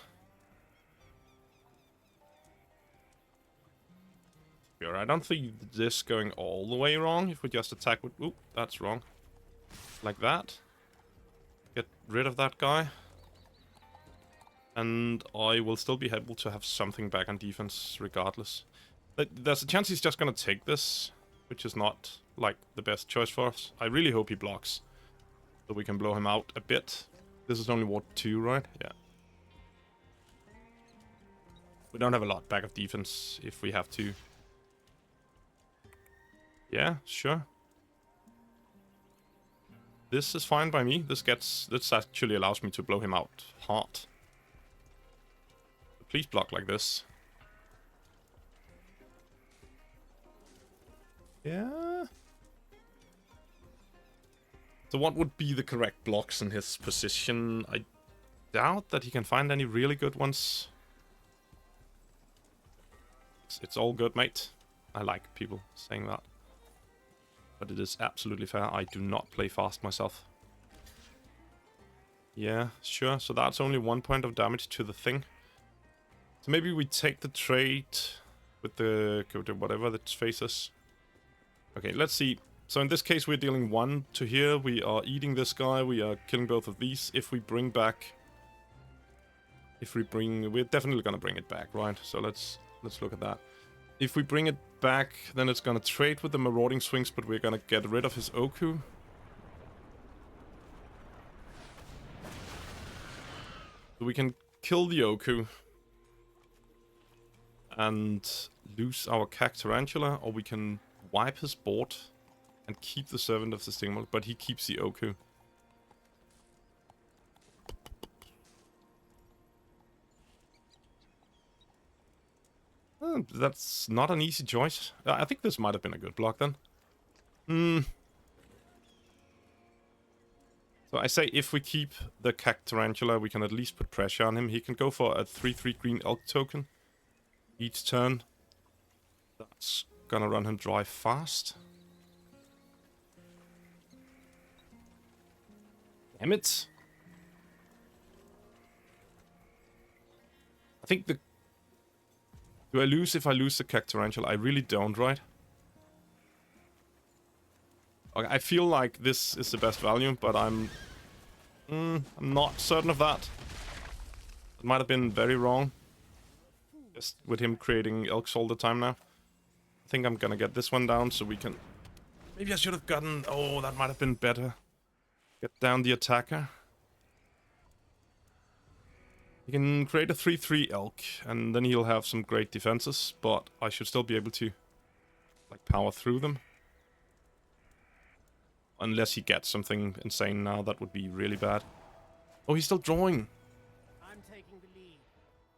Sure, I don't see this going all the way wrong if we just attack with... Oop, that's wrong. Like that. Get rid of that guy. And I will still be able to have something back on defense regardless. There's a chance he's just gonna take this, which is not, like, the best choice for us. I really hope he blocks, so we can blow him out a bit. This is only Ward 2, right? Yeah. We don't have a lot back of defense if we have to. Yeah, sure. This is fine by me. This actually allows me to blow him out hard. Please block like this. Yeah. So what would be the correct blocks in his position? I doubt that he can find any really good ones. It's all good, mate. I like people saying that. But it is absolutely fair. I do not play fast myself. Yeah, sure. So that's only 1 point of damage to the thing. So maybe we take the trade with the... go to whatever that faces. Okay, let's see So in this case, we're dealing 1 to here. We are eating this guy. We are killing both of these. If we bring back... We're definitely gonna bring it back, right? So let's look at that. If we bring it back, then it's gonna trade with the Marauding Swings, but we're gonna get rid of his Oku. So we can kill the Oku and lose our Cactarantula, or we can wipe his board and keep the Servant of the Stigma, but he keeps the Oku. That's not an easy choice. I think this might have been a good block then. So I say if we keep the Cactarantula, we can at least put pressure on him. He can go for a 3/3 green elk token each turn. That's gonna run him dry fast. Damn it. I think the... Do I lose if I lose the Cactarantula? I really don't, right? Okay, I feel like this is the best value, but I'm not certain of that. It might have been very wrong. Just with him creating elks all the time now. I think I'm gonna get this one down so we can... Maybe I should have gotten... Oh, that might have been better. Get down the attacker. He can create a 3/3 elk, and then he'll have some great defenses, but I should still be able to, like, power through them. Unless he gets something insane now, that would be really bad. Oh, he's still drawing. I'm taking the lead.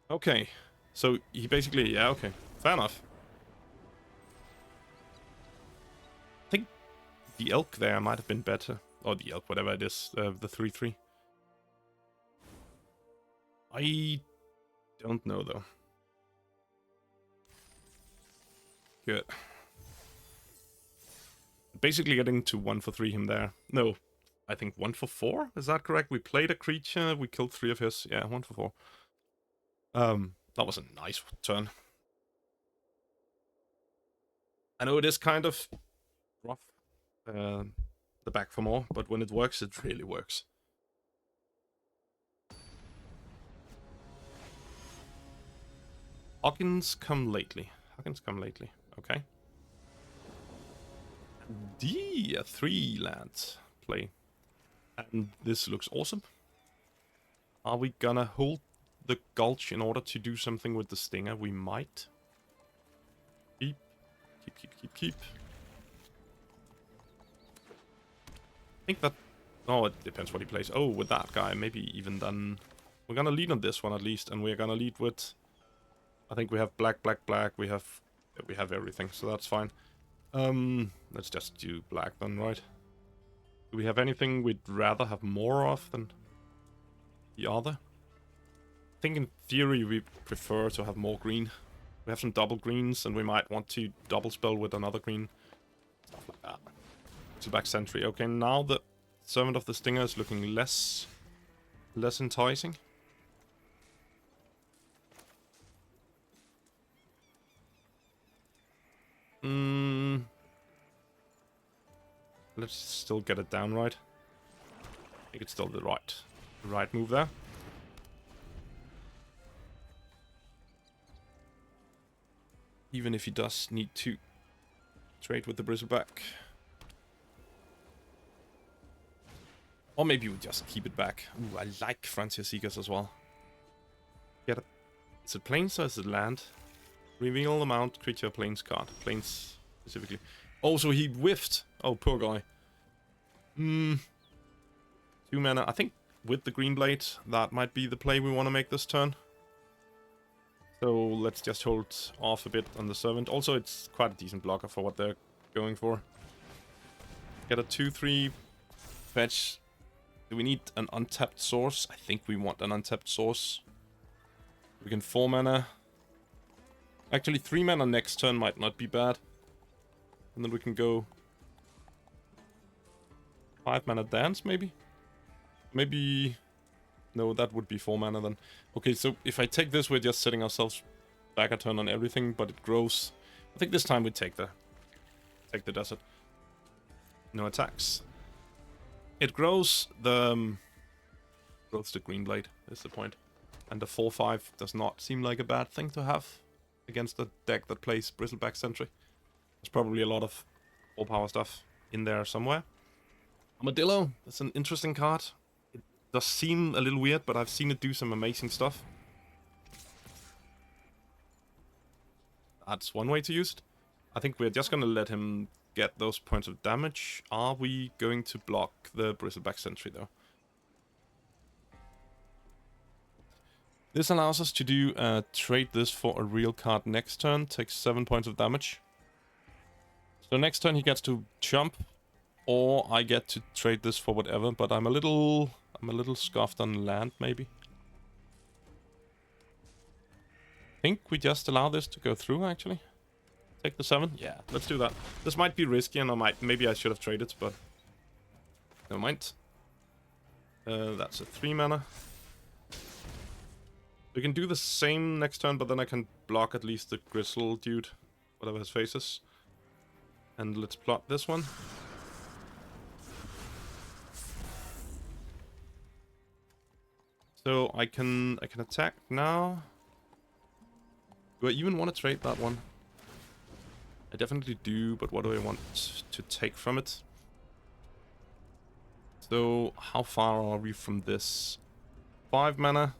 Okay, so he basically... Yeah, okay. Fair enough. I think the elk there might have been better. Or the elk, whatever it is, the 3/3. I don't know, though. Good. Basically getting to 1 for 3 him there. No, I think 1 for 4? Is that correct? We played a creature, we killed 3 of his. Yeah, 1 for 4. That was a nice turn. I know it is kind of rough, the back for more, but when it works, it really works. Huggins come lately. Huggins come lately. Okay. D, a 3-land play. And this looks awesome. Are we gonna hold the Gulch in order to do something with the Stinger? We might. Keep. I think that... Oh, it depends what he plays. Oh, with that guy, maybe even then... We're gonna lead on this one at least, and we're gonna lead with... I think we have black. We have everything, so that's fine. Let's just do black then, right? Do we have anything we'd rather have more of than the other? I think in theory we prefer to have more green. We have some double greens, and we might want to double spell with another green. Stuff like that. So back sentry. Okay, now the Servant of the Stinger is looking less enticing. Let's still get it down right. I think it's still the right move there. Even if he does need to trade with the Bristleback. Or maybe we just keep it back. Ooh, I like Frontier Seekers as well. Get it. Is it plains or is it land? Reveal the mount creature plains card. Plains specifically. Oh, so he whiffed. Oh, poor guy. 2 mana. I think with the Green Blade, that might be the play we want to make this turn. So let's just hold off a bit on the Servant. Also, it's quite a decent blocker for what they're going for. Get a 2/3 fetch. Do we need an untapped source? I think we want an untapped source. We can 4 mana. Actually, 3 mana next turn might not be bad. And then we can go 5 mana dance, maybe? Maybe... No, that would be 4 mana then. Okay, so if I take this, we're just setting ourselves back a turn on everything, but it grows. I think this time we take the desert. No attacks. It grows the green blade, is the point. And the 4-5 does not seem like a bad thing to have against a deck that plays Bristleback Sentry. There's probably a lot of 4-power stuff in there somewhere. Armadillo, that's an interesting card. It does seem a little weird, but I've seen it do some amazing stuff. That's one way to use it. I think we're just gonna let him get those points of damage. Are we going to block the Bristleback Sentry though? This allows us to do trade this for a real card next turn. Takes 7 points of damage. So next turn he gets to jump, or I get to trade this for whatever. But I'm a little scuffed on land maybe. I think we just allow this to go through actually. Take the 7? Yeah, let's do that. This might be risky and maybe I should have traded, but never mind. That's a 3 mana. We can do the same next turn, but then I can block at least the Gristle dude, whatever his face is. And let's plot this one. So I can attack now. Do I even want to trade that one? I definitely do, but what do I want to take from it? So, how far are we from this? 5 mana.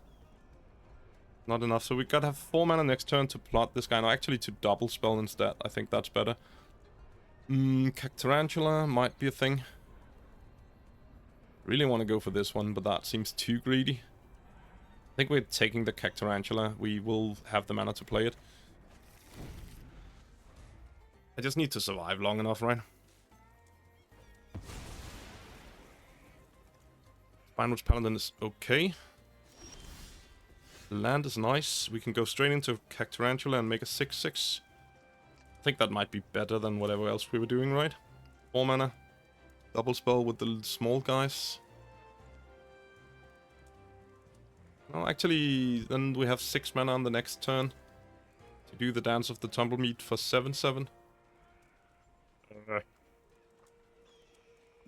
Not enough, so we gotta have 4 mana next turn to plot this guy. No, actually to double spell instead. I think that's better. Cactarantula might be a thing. Really want to go for this one, but that seems too greedy. I think we're taking the Cactarantula. We will have the mana to play it. I just need to survive long enough, right? Spinewoods Paladin is okay. Land is nice. We can go straight into Cactarantula and make a 6/6. I think that might be better than whatever else we were doing, right? 4 mana. Double spell with the small guys. No, actually, then we have 6 mana on the next turn to do the Dance of the Tumblemeat for 7/7.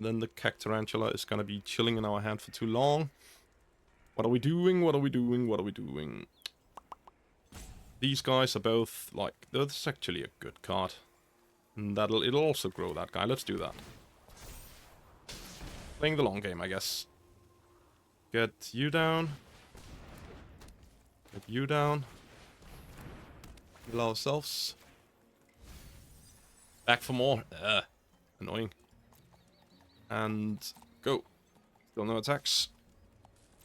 Then the Cactarantula is gonna be chilling in our hand for too long. What are we doing? What are we doing? What are we doing? These guys are both like... That's actually a good card. And it'll also grow that guy. Let's do that. Playing the long game, I guess. Get you down. Get you down. Heal ourselves. Back for more. Annoying. And go. Still no attacks.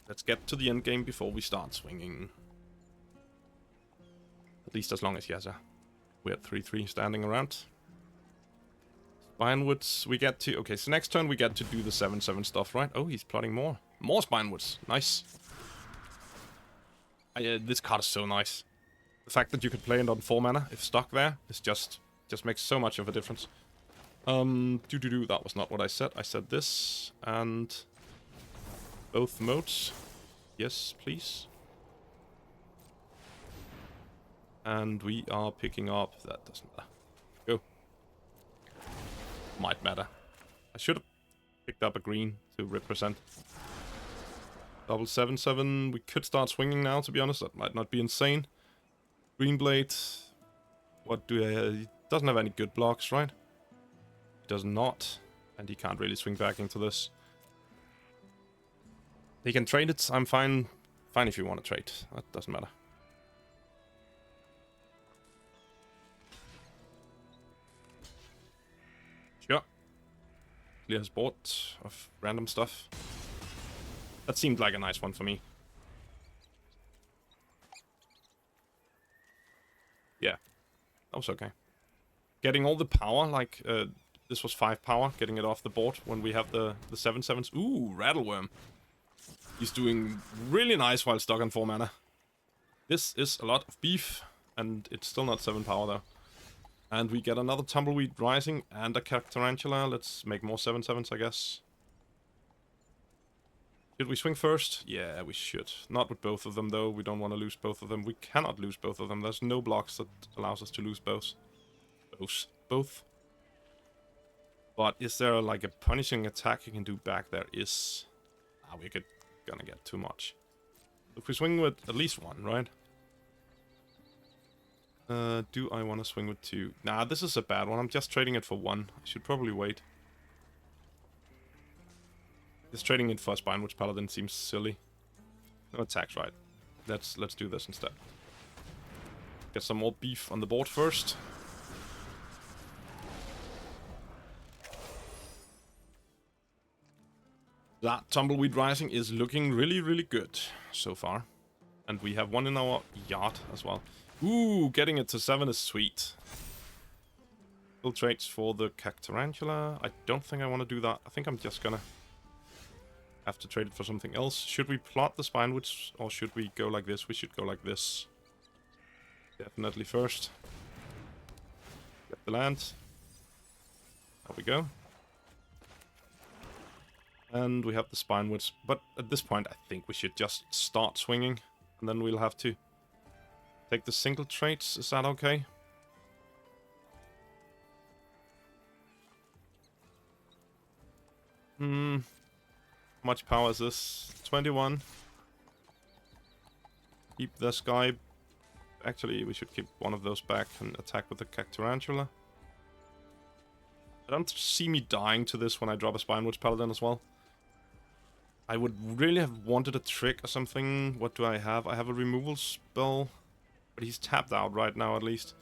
Let's get to the end game before we start swinging. At least as long as he has a weird 3/3 standing around. Spinewoods, we get to... Okay, so next turn we get to do the 7/7 stuff, right? Oh, he's plotting more. More Spinewoods. Nice. This card is so nice. The fact that you could play it on 4 mana, if stuck there, is just makes so much of a difference. That was not what I said. I said this, and... both modes. Yes, please. And we are picking up... That doesn't matter. Go. Might matter. I should have picked up a green to represent. Double 7/7. We could start swinging now, to be honest. That might not be insane. Green blade. What do I... He doesn't have any good blocks, right? He does not. And he can't really swing back into this. He can trade it. I'm fine. Fine if you want to trade. That doesn't matter. Sure. Clear his board of random stuff. That seemed like a nice one for me. Yeah. That was okay. Getting all the power, like, this was 5 power, getting it off the board when we have the 7/7s. Ooh, Rattleworm. He's doing really nice while stuck on 4 mana. This is a lot of beef, and it's still not 7 power though. And we get another Tumbleweed Rising and a Cactarantula. Let's make more 7/7s, I guess. Should we swing first? Yeah, we should. Not with both of them though. We don't want to lose both of them. We cannot lose both of them. There's no blocks that allows us to lose both. Both. But is there like a punishing attack he can do back? There is. Ah, we're gonna get too much. If we swing with at least one, right? Do I want to swing with two? Nah, this is a bad one. I'm just trading it for one. I should probably wait. Just trading it for a Spinewitch Paladin seems silly. No attacks, right? Let's do this instead. Get some more beef on the board first. That Tumbleweed Rising is looking really, really good so far. And we have one in our yard as well. Ooh, getting it to 7 is sweet. Full trades for the Cactarantula. I don't think I want to do that. I think I'm just gonna have to trade it for something else. Should we plot the Spinewitch or should we go like this? We should go like this. Definitely first. Get the land. There we go. And we have the Spinewitch. But at this point, I think we should just start swinging. And then we'll have to take the single trades. Is that okay? How much power is this? 21. Keep this guy. Actually, we should keep one of those back and attack with the Cactarantula. I don't see me dying to this when I drop a Spinewitch Paladin as well. I would really have wanted a trick or something. What do I have? I have a removal spell. But he's tapped out right now, at least.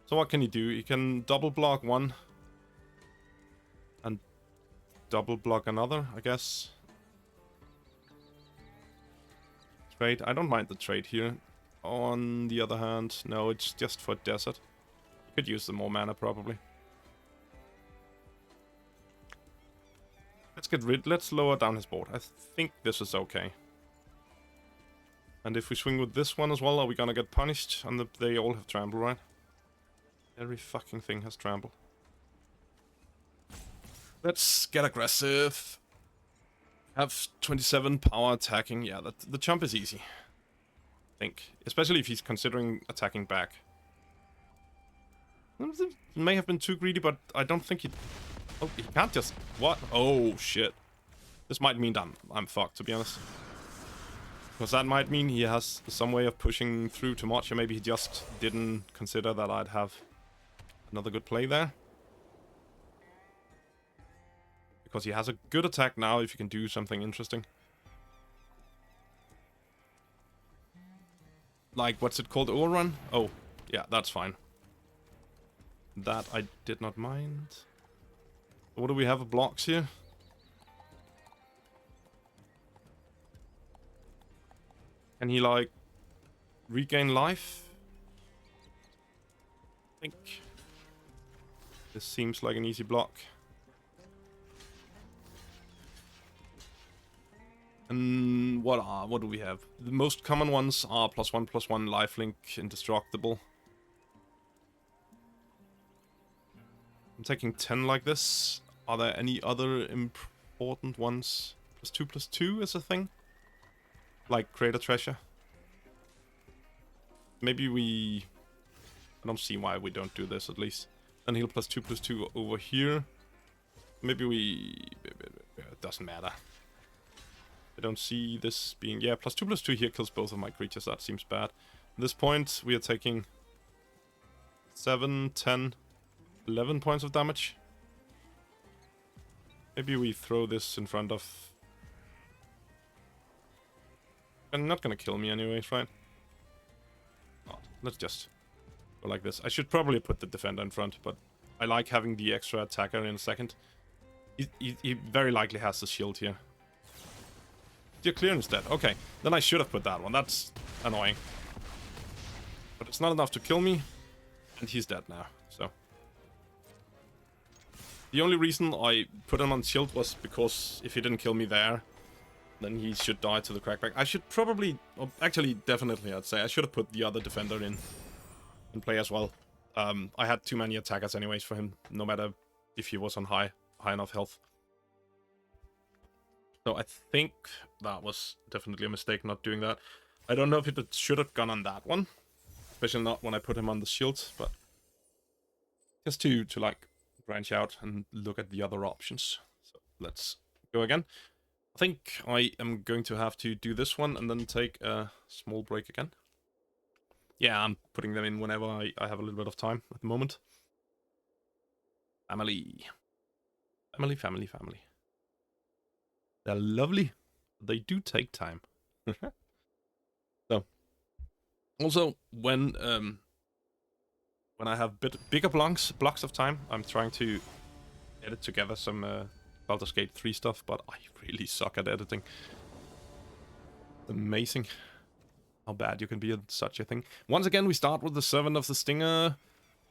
So what can he do? He can double block one. And double block another, I guess. Trade. I don't mind the trade here. On the other hand, no, it's just for desert. You could use the more mana, probably. Let's lower down his board. I think this is okay. And if we swing with this one as well, are we gonna get punished? And they all have trample, right? Every fucking thing has trample. Let's get aggressive. Have 27 power attacking. Yeah, the jump is easy. I think. Especially if he's considering attacking back. It may have been too greedy, but I don't think he... Oh, he can't just... What? Oh, shit. This might mean I'm fucked, to be honest. Because that might mean he has some way of pushing through too much, or maybe he just didn't consider that I'd have another good play there. Because he has a good attack now if you can do something interesting. Like, what's it called? Overrun? Oh, yeah, that's fine. That I did not mind. What do we have of blocks here? Can he, like, regain life? I think this seems like an easy block. And what do we have? The most common ones are +1/+1 lifelink indestructible. I'm taking 10 like this. Are there any other important ones? +2/+2 is a thing? Like create a treasure? Maybe we... I don't see why we don't do this at least. Then he'll +2/+2 over here. Maybe we... It doesn't matter. I don't see this being... Yeah, +2/+2 here kills both of my creatures. That seems bad. At this point, we are taking 7, 10, 11 points of damage. Maybe we throw this in front of... They're not gonna kill me anyways, right? Oh, let's just go like this. I should probably put the defender in front, but I like having the extra attacker in a second. He very likely has the shield here. You're clear instead. Okay, then I should have put that one. That's annoying. But it's not enough to kill me. And he's dead now, so... The only reason I put him on shield was because if he didn't kill me there, then he should die to the crackback. I should probably... Or actually, definitely, I'd say. I should have put the other defender in play as well. I had too many attackers anyways for him, no matter if he was on high enough health. So I think that was definitely a mistake not doing that. I don't know if it should have gone on that one. Especially not when I put him on the shield, but... Just to like, branch out and look at the other options. So let's go again. I think I am going to have to do this one and then take a small break again. Yeah, I'm putting them in whenever I have a little bit of time at the moment. Family. Family, family, family. They're lovely. They do take time. So, also, when I have bigger blocks of time, I'm trying to edit together some Baldur's Gate 3 stuff, but I really suck at editing. Amazing how bad you can be at such a thing. Once again, we start with the Servant of the Stinger.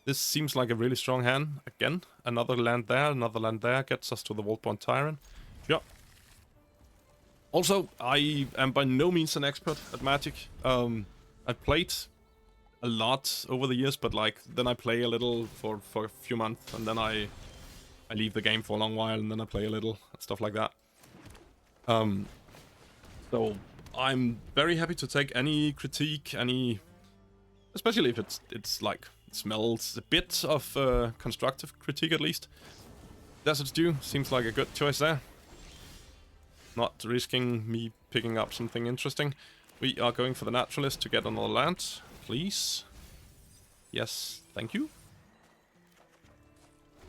This seems like a really strong hand. Again, another land there, gets us to the Vault-Born Tyrant. Sure. Also, I am by no means an expert at Magic. I've played a lot over the years, but like, then I play a little for a few months, and then I leave the game for a long while, and then I play a little, and stuff like that. So I'm very happy to take any critique, especially if it's like, it smells a bit of constructive critique at least. Desert Stew seems like a good choice there. Not risking me picking up something interesting. We are going for the Naturalist to get another land, please. Yes, thank you.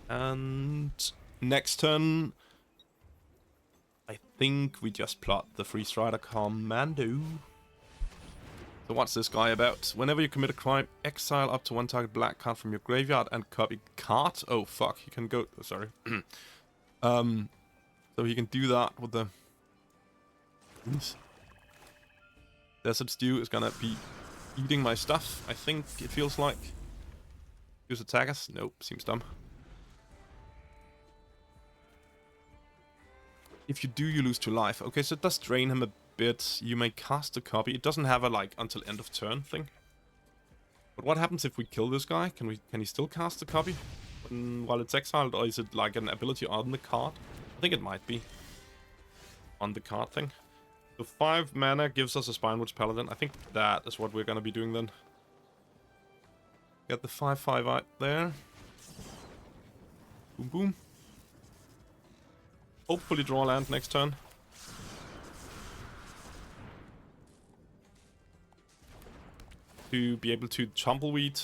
And next turn, I think we just plot the Freeze Rider Commando. So what's this guy about? Whenever you commit a crime, exile up to one target black card from your graveyard and copy card. Oh fuck, he can go. Oh, sorry. So he can do that with the. Desert Stew is gonna be eating my stuff. I think it feels like. Use attackers? Nope, seems dumb. If you do, you lose 2 life. Okay, so it does drain him a bit. You may cast a copy. It doesn't have a like until end of turn thing. But what happens if we kill this guy? Can he still cast a copy while it's exiled, or is it like an ability on the card? I think it might be on the card thing. So 5 mana gives us a Spinewoods Paladin. I think that is what we're gonna be doing then. Get the 5/5 out there. Boom boom. Hopefully draw land next turn. To be able to Tumbleweed.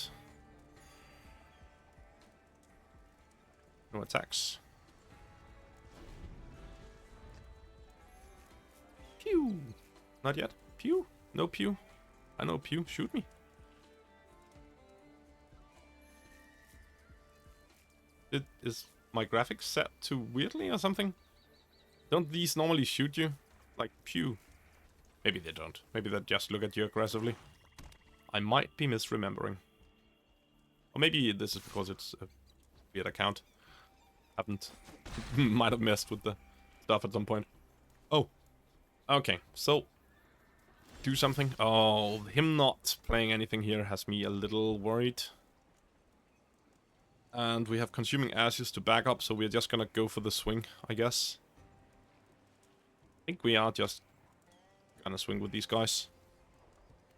No attacks. Pew! Not yet. Pew? No pew. I know pew. Shoot me. Is my graphics set too weirdly or something? Don't these normally shoot you? Like, pew. Maybe they don't. Maybe they just look at you aggressively. I might be misremembering. Or maybe this is because it's a weird account. Might have messed with the stuff at some point. Oh. Okay, so. Do something. Oh, him not playing anything here has me a little worried. And we have Consuming Ashes to back up, so we're just gonna go for the swing, I guess. I think we are just gonna swing with these guys.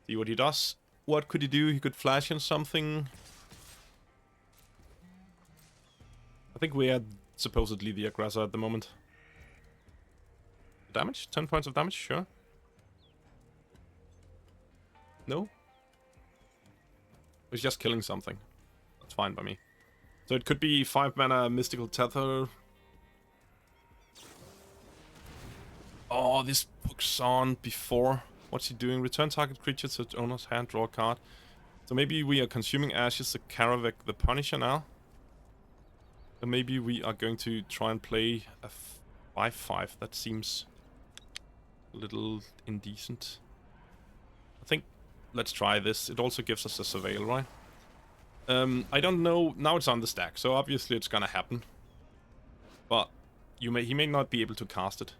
See what he does. What could he do? He could flash in something. I think we are supposedly the aggressor at the moment. Damage? 10 points of damage? Sure. No? He's just killing something. That's fine by me. So it could be 5 mana Mystical Tether. Oh, this hooks on before. What's he doing? Return target creature to its owner's hand, draw a card. So maybe we are Consuming Ashes to Karavik the Punisher now. And maybe we are going to try and play a 5/5. That seems a little indecent. I think let's try this. It also gives us a Surveil, right? I don't know. Now it's on the stack, so obviously it's gonna happen. But he may not be able to cast it.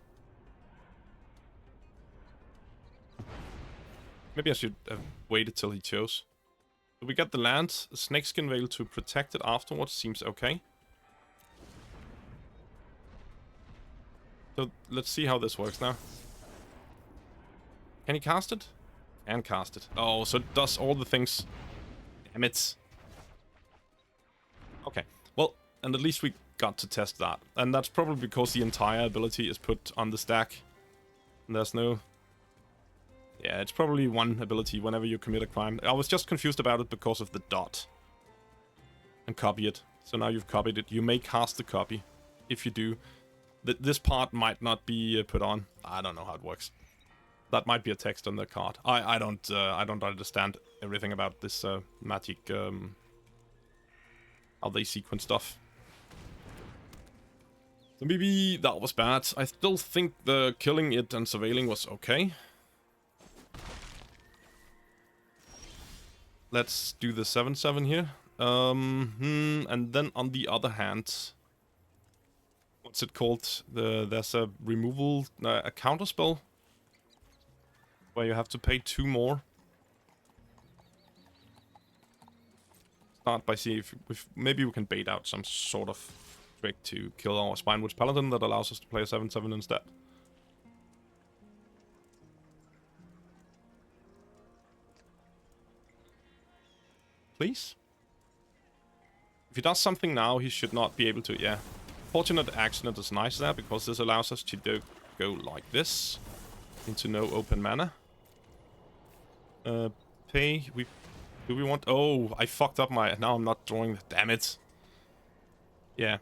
Maybe I should have waited till he chose. So we got the land, Snakeskin Veil to protect it afterwards, seems okay. So let's see how this works now. Can he cast it? And cast it. Oh, so it does all the things. Damn it. Okay, well, And at least we got to test that. And that's probably because the entire ability is put on the stack. And there's no... Yeah, it's probably one ability whenever you commit a crime. I was just confused about it because of the dot. And copy it. So now you've copied it. You may cast the copy. If you do. This part might not be put on. I don't know how it works. That might be a text on the card. I don't understand everything about this magic... how they sequence stuff. So maybe that was bad. I still think the killing it and surveilling was okay. Let's do the 7/7 here. And then on the other hand, what's it called? There's a removal, a counter spell where you have to pay 2 more. Start by seeing if maybe we can bait out some sort of trick to kill our Spinewoods Paladin that allows us to play a 7/7 instead. Please? If he does something now, he should not be able to, yeah. Fortunate accident is nice there, because this allows us to go like this. Into no open mana. Pay, do we want... Oh, I fucked up my... Now I'm not drawing... Damn it. Yeah.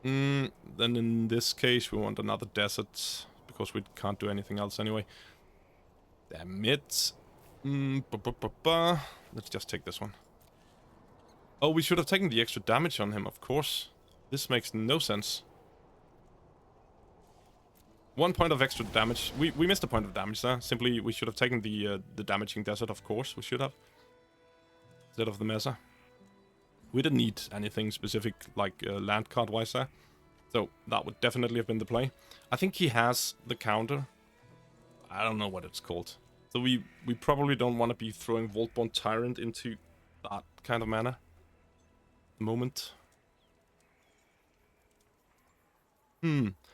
Then in this case, we want another desert, because we can't do anything else anyway. Damn it. Let's just take this one. Oh, we should have taken the extra damage on him, of course. This makes no sense. 1 point of extra damage. We missed a point of damage there. Simply, we should have taken the damaging desert, of course. We should have. Instead of the Mesa. We didn't need anything specific, like land card-wise there. So, that would definitely have been the play. I think he has the counter. I don't know what it's called. So we probably don't want to be throwing Vaultborn Tyrant into that kind of mana. At the moment.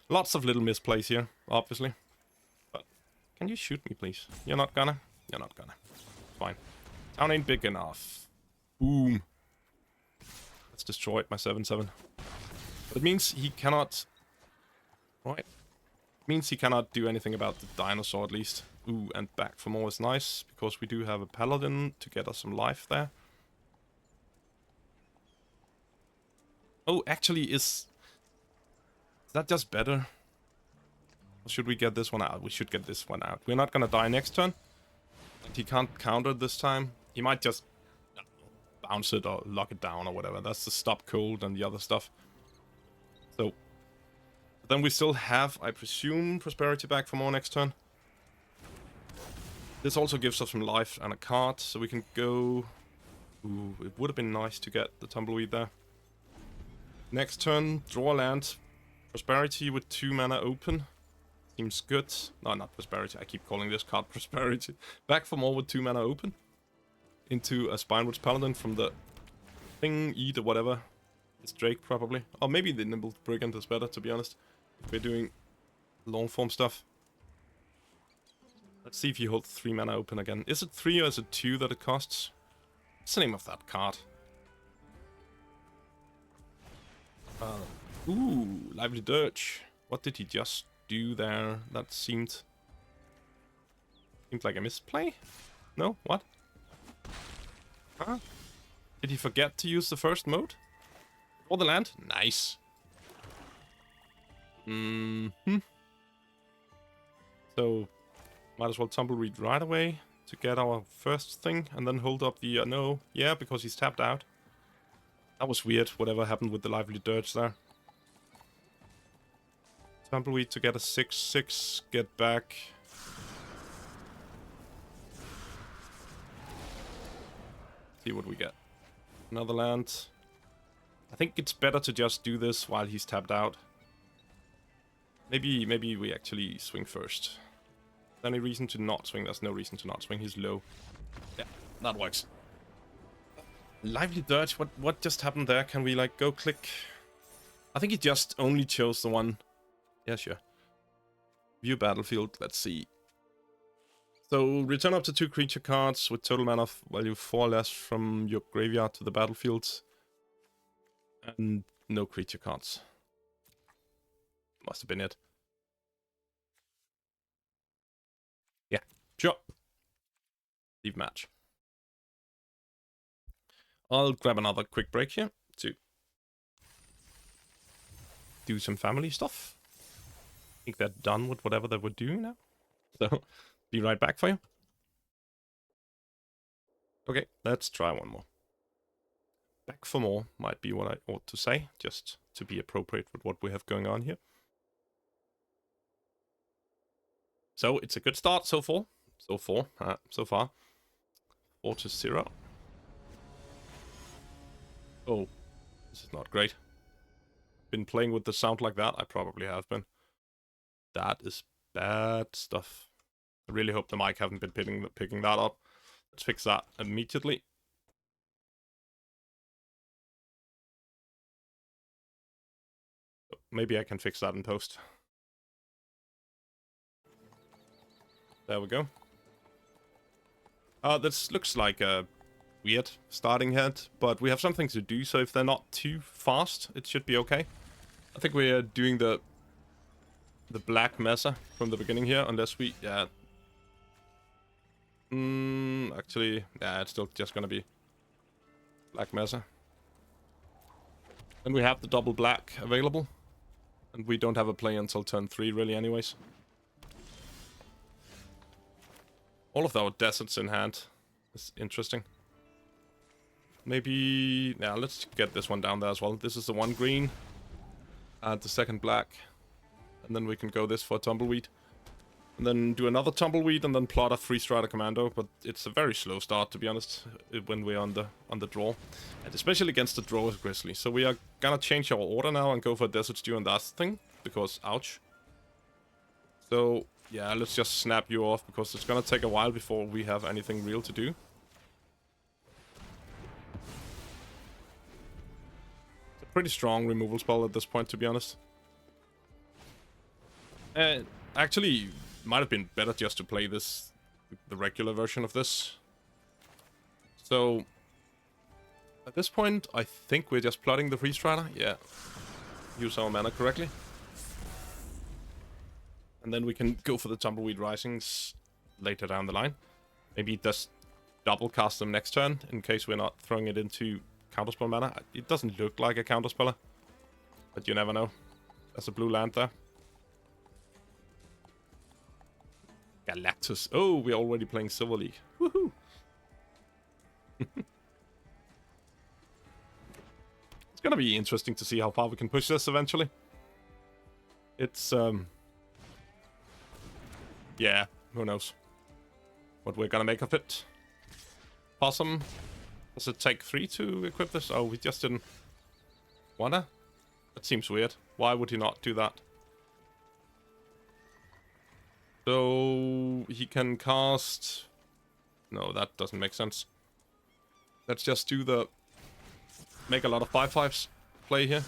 Lots of little misplays here, obviously. But, can you shoot me, please? You're not gonna? You're not gonna. Fine. Town ain't big enough. Boom. Let's destroy it, my 7/7. But it means he cannot... Right. It means he cannot do anything about the dinosaur, at least. Ooh, and back for more is nice, because we do have a paladin to get us some life there. Oh, actually, is that just better? Or should we get this one out? We should get this one out. We're not gonna die next turn. And he can't counter this time. He might just bounce it or lock it down or whatever. That's the stop cold and the other stuff. So, then we still have, I presume, Prosperity back for more next turn. This also gives us some life and a card, so we can go... Ooh, it would have been nice to get the Tumbleweed there. Next turn, draw a land. Prosperity with 2 mana open. Seems good. No, not Prosperity. I keep calling this card Prosperity. Back for more with 2 mana open. Into a Spinewoods Paladin from the thing, eat or whatever. It's Drake, probably. Or maybe the Nimble Brigand is better, to be honest. If we're doing long form stuff. Let's see if he holds 3 mana open again. Is it 3 or is it 2 that it costs? What's the name of that card? Ooh, Lively Dirge. What did he just do there? That seemed like a misplay? No? What? Huh? Did he forget to use the first mode? Or the land? Nice. So, might as well Tumbleweed right away to get our first thing, and then hold up the... no, yeah, because he's tapped out. That was weird, whatever happened with the Lively Dirge there. Tumbleweed to get a 6/6, get back. See what we get. Another land. I think it's better to just do this while he's tapped out. Maybe we actually swing first. Any reason to not swing? There's no reason to not swing. He's low. Yeah, that works. Lively Dirge, what just happened there? Can we, like, go click? I think he just only chose the one. Yeah, sure. View battlefield, let's see. So, return up to 2 creature cards with total mana value 4 less from your graveyard to the battlefield. And no creature cards. Must have been it. Yeah, sure. Leave match. I'll grab another quick break here to do some family stuff. I think they're done with whatever they were doing now. So, be right back for you. Okay, let's try one more. Back for more might be what I ought to say, just to be appropriate with what we have going on here. So, it's a good start so far. So far. 4-0. Oh, this is not great. Been playing with the sound like that? I probably have been. That is bad stuff. I really hope the mic haven't been picking that up. Let's fix that immediately. Maybe I can fix that in post. There we go. This looks like a weird starting head, but we have something to do, so if they're not too fast, it should be okay. I think we're doing the black mesa from the beginning here, unless we... yeah. Actually, yeah, it's still just gonna be black mesa. And we have the double black available. And we don't have a play until turn 3, really, anyways. All of our deserts in hand. It's interesting. Maybe... yeah, let's get this one down there as well. This is the one green. And the second black. And then we can go this for a tumbleweed. And then do another tumbleweed and then plot a 3-strider commando. But it's a very slow start, to be honest, when we're on the draw. And especially against the draw with Grizzly. So we are gonna change our order now and go for Desert Stew and that thing. Because, ouch. So, yeah, let's just snap you off, because it's gonna take a while before we have anything real to do. It's a pretty strong removal spell at this point, to be honest. Actually, might have been better just to play this, the regular version of this. So, at this point, I think we're just plotting the Free Strider. Yeah. Use our mana correctly. And then we can go for the Tumbleweed Risings later down the line. Maybe just double cast them next turn, in case we're not throwing it into counterspell mana. It doesn't look like a counterspeller, but you never know. There's a blue land there. Galactus. Oh, we're already playing Silver League. Woohoo! It's gonna be interesting to see how far we can push this eventually. It's, yeah, who knows what we're gonna make of it. Possum. Does it take 3 to equip this? Oh, we just didn't wanna? That seems weird. Why would he not do that? So he can cast... no, that doesn't make sense. Let's just do the... make a lot of 5/5s play here.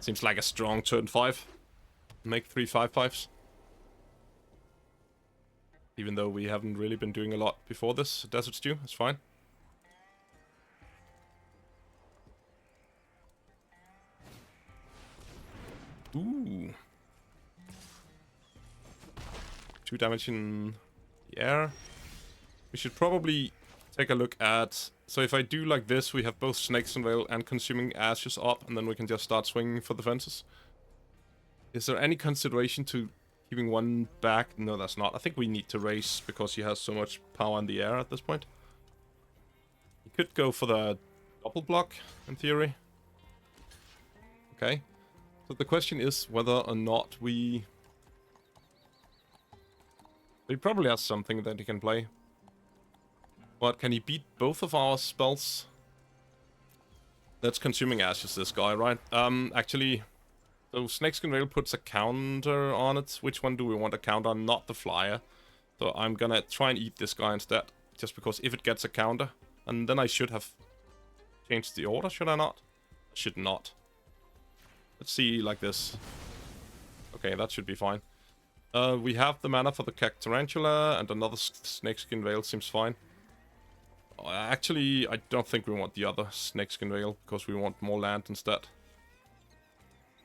Seems like a strong turn 5. Make 3 5/5s. Even though we haven't really been doing a lot before this. Desert Stew, it's fine. Ooh. 2 damage in the air. We should probably take a look at... so if I do like this, we have both Snakes and Veil and Consuming Ashes up, and then we can just start swinging for the fences. Is there any consideration to keeping one back? No, that's not. I think we need to race because he has so much power in the air at this point. He could go for the double block, in theory. Okay. So the question is whether or not we... he probably has something that he can play. But can he beat both of our spells? That's Consuming Ashes, this guy, right? Actually, so Snakeskin Veil puts a counter on it. Which one do we want a counter on? Not the flyer. So I'm gonna try and eat this guy instead. Just because if it gets a counter, and then I should have changed the order, should I not? I should not. Let's see like this. Okay, that should be fine. We have the mana for the Cactarantula, and another Snakeskin Veil seems fine. Actually, I don't think we want the other Snakeskin Veil, because we want more land instead.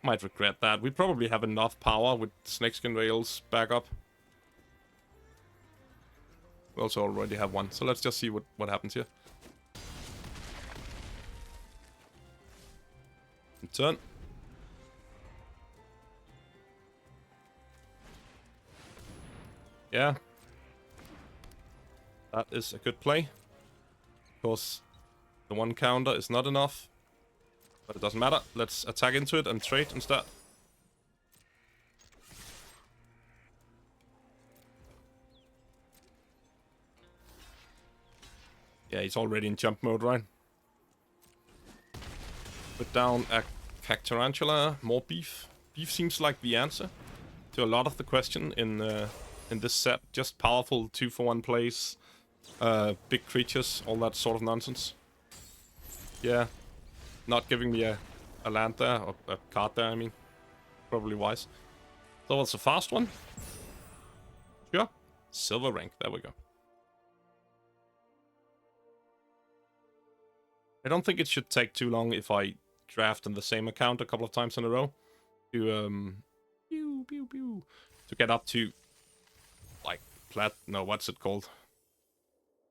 Might regret that. We probably have enough power with Snakeskin Veils back up. We also already have one, so let's just see what happens here. Turn. Yeah. That is a good play. Of course, the one counter is not enough. But it doesn't matter. Let's attack into it and trade instead. Yeah, he's already in jump mode, right? Put down a Cactarantula, more beef. Beef seems like the answer to a lot of the question in this set. Just powerful 2-for-1 plays, big creatures, all that sort of nonsense. Yeah, not giving me a land there, or a card there, I mean. Probably wise. So it's a fast one. Sure. Silver rank, there we go. I don't think it should take too long if I draft in the same account a couple of times in a row to to get up to like what's it called?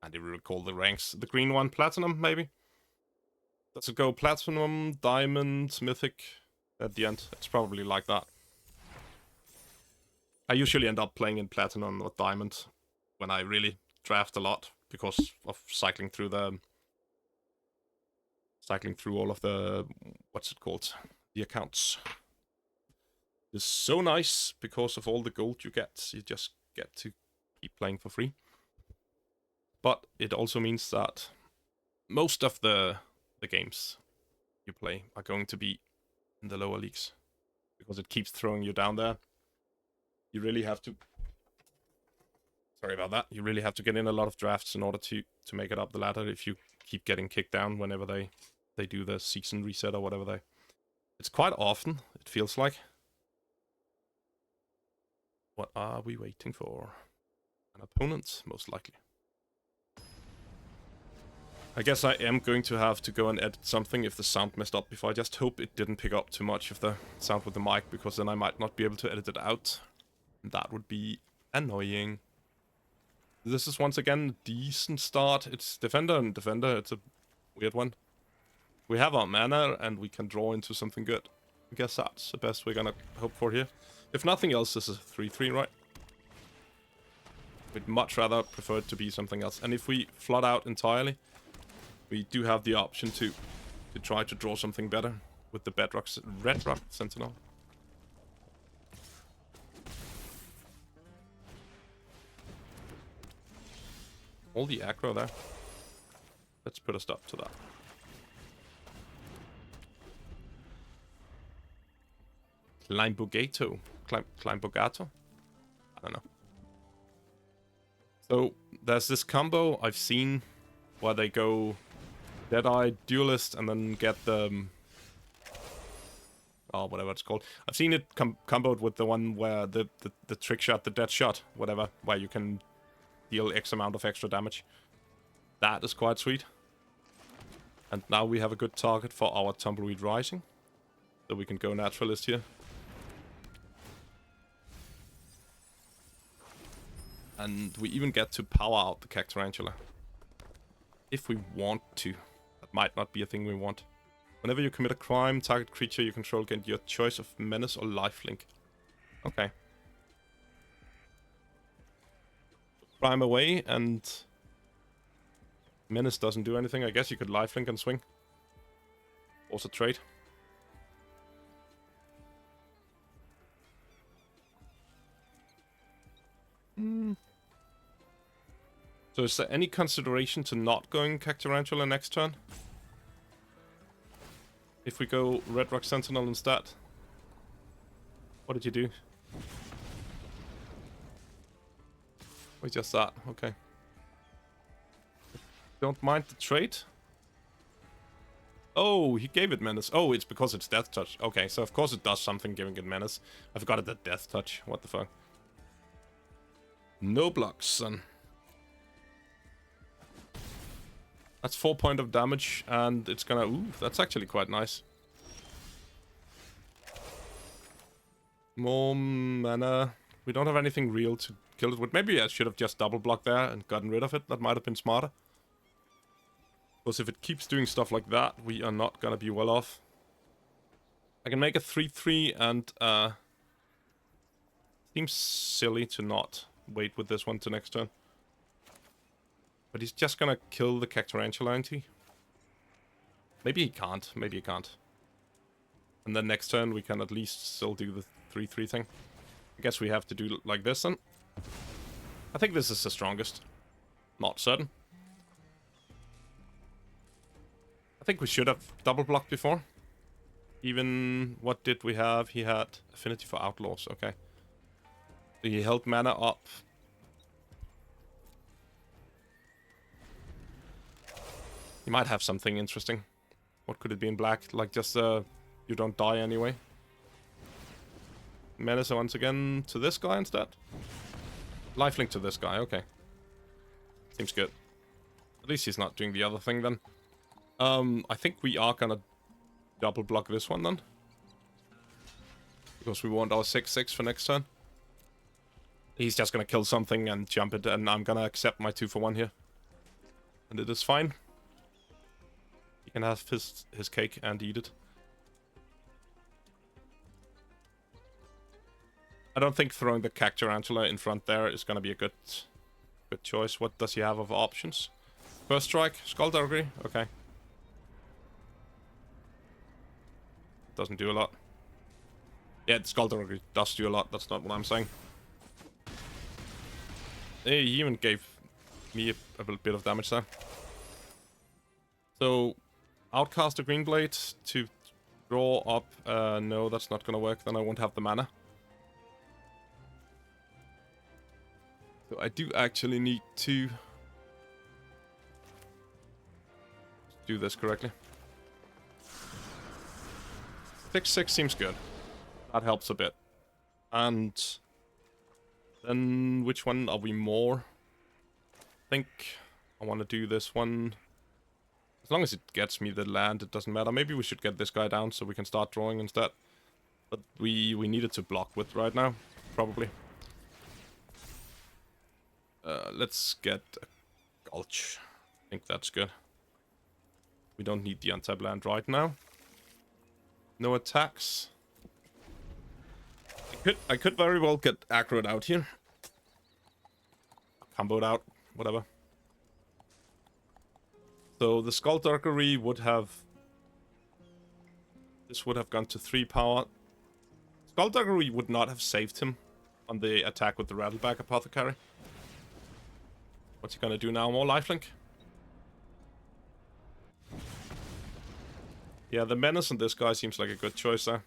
I didn't recall the ranks. The green one, platinum maybe. Does it go platinum, diamond, mythic at the end? It's probably like that. I usually end up playing in platinum or diamond when I really draft a lot because of cycling through all of the, what's it called, the accounts. It's so nice because of all the gold you get. You just get to keep playing for free. But it also means that most of the games you play are going to be in the lower leagues because it keeps throwing you down there. You really have to, sorry about that, you really have to get in a lot of drafts in order to make it up the ladder if you keep getting kicked down whenever they do the season reset or whatever it's quite often, it feels like. What are we waiting for? An opponent, most likely. I guess I am going to have to go and edit something if the sound messed up before. I just hope it didn't pick up too much of the sound with the mic, because then I might not be able to edit it out. That would be annoying. This is once again a decent start. It's defender and defender. It's a weird one. We have our mana and we can draw into something good. I guess that's the best we're gonna hope for here. If nothing else, this is a 3-3, right? We'd much rather prefer it to be something else. And if we flood out entirely, we do have the option to try to draw something better with the Red Rock Sentinel. All the aggro there. Let's put a stop to that. Climbbogato. Climbbogato? I don't know. So, there's this combo I've seen where they go Deadeye, Duelist, and then get the... oh, whatever it's called. I've seen it comboed with the one where the trick shot, the dead shot, whatever, where you can deal X amount of extra damage. That is quite sweet. And now we have a good target for our Tumbleweed Rising. So we can go Naturalist here. And we even get to power out the Cactarantula. If we want to. That might not be a thing we want. Whenever you commit a crime, target creature you control get your choice of Menace or Lifelink. Okay. Crime away, and Menace doesn't do anything. I guess you could Lifelink and swing. Also trade. So is there any consideration to not going Cactarantula next turn? If we go Red Rock Sentinel instead? What did you do? Wait, just that. Okay. Don't mind the trade. Oh, he gave it Menace. Oh, it's because it's Death Touch. Okay, so of course it does something giving it Menace. I forgot it at Death Touch. What the fuck? No blocks, son. That's 4 points of damage, and it's gonna... Ooh, that's actually quite nice. More mana. We don't have anything real to kill it with. Maybe I should have just double blocked there and gotten rid of it. That might have been smarter. Because if it keeps doing stuff like that, we are not gonna be well off. I can make a 3-3 and seems silly to not wait with this one to next turn. But he's just gonna kill the Cactarantula, ain't he? Maybe he can't. Maybe he can't. And then next turn we can at least still do the 3-3 thing. I guess we have to do like this then. I think this is the strongest. Not certain. I think we should have double blocked before. Even, what did we have? He had affinity for Outlaws, okay. He held mana up. He might have something interesting. What could it be in black? Like just, you don't die anyway. Menace once again to this guy instead. Lifelink to this guy, okay. Seems good. At least he's not doing the other thing then. I think we are gonna double block this one then. Because we want our 6-6 for next turn. He's just gonna kill something and jump it, and I'm gonna accept my 2-for-1 here. And it is fine. He can have his cake and eat it. I don't think throwing the Cactarantula in front there is gonna be a good choice. What does he have of options? First strike, Skullduggery, okay. Doesn't do a lot. Yeah, the Skullduggery does do a lot, that's not what I'm saying. He even gave me a little bit of damage there. So, outcast a Greenblade to draw up... no, that's not gonna work, then I won't have the mana. So I do actually need to do this correctly. 6-6 seems good. That helps a bit. And then which one are we more? I think I want to do this one. As long as it gets me the land, it doesn't matter. Maybe we should get this guy down so we can start drawing instead. But we needed to block with right now, probably. Let's get a Gulch. I think that's good. We don't need the untap land right now. No attacks. I could very well get aggroed out here. Comboed out, whatever. So the Skullduggery would have... This would have gone to 3 power. Skullduggery would not have saved him on the attack with the Rattleback Apothecary. What's he gonna do now? More lifelink? Yeah, the Menace on this guy seems like a good choice there.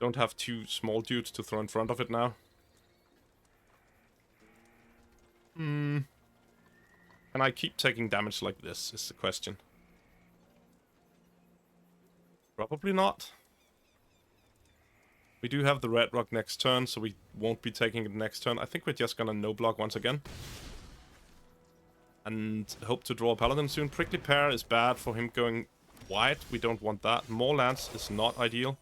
Don't have 2 small dudes to throw in front of it now. Can I keep taking damage like this, is the question. Probably not. We do have the red rock next turn, so we won't be taking it next turn. I think we're just gonna no-block once again. And hope to draw a Paladin soon. Prickly Pear is bad for him going wide. We don't want that. More lands is not ideal.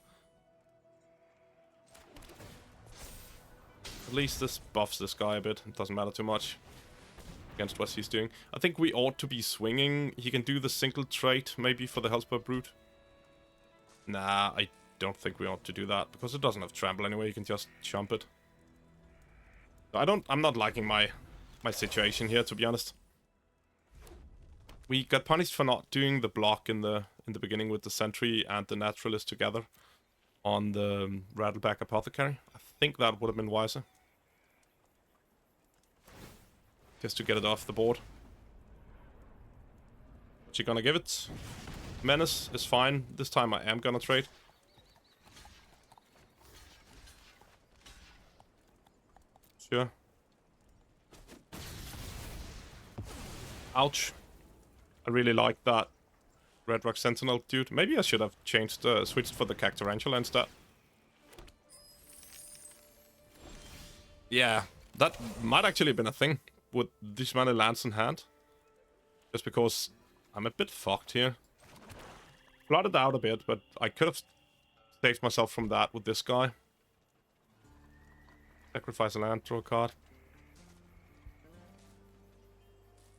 At least this buffs this guy a bit. It doesn't matter too much against what he's doing. I think we ought to be swinging. He can do the single trait maybe for the Hellspur Brute. Nah, I don't think we ought to do that because it doesn't have trample anyway. You can just jump it. I'm not liking my situation here, to be honest. We got punished for not doing the block in the beginning with the Sentry and the Naturalist together on the Rattleback Apothecary. I think that would have been wiser. Just to get it off the board. What's she gonna give it? Menace is fine. This time I am gonna trade. Sure. Ouch. I really like that Red Rock Sentinel dude. Maybe I should have switched for the Cactarantula instead. Yeah, That might actually have been a thing with this many lands in hand. Just because I'm a bit fucked here. Flooded out a bit, but I could have saved myself from that with this guy. Sacrifice a land, draw a card.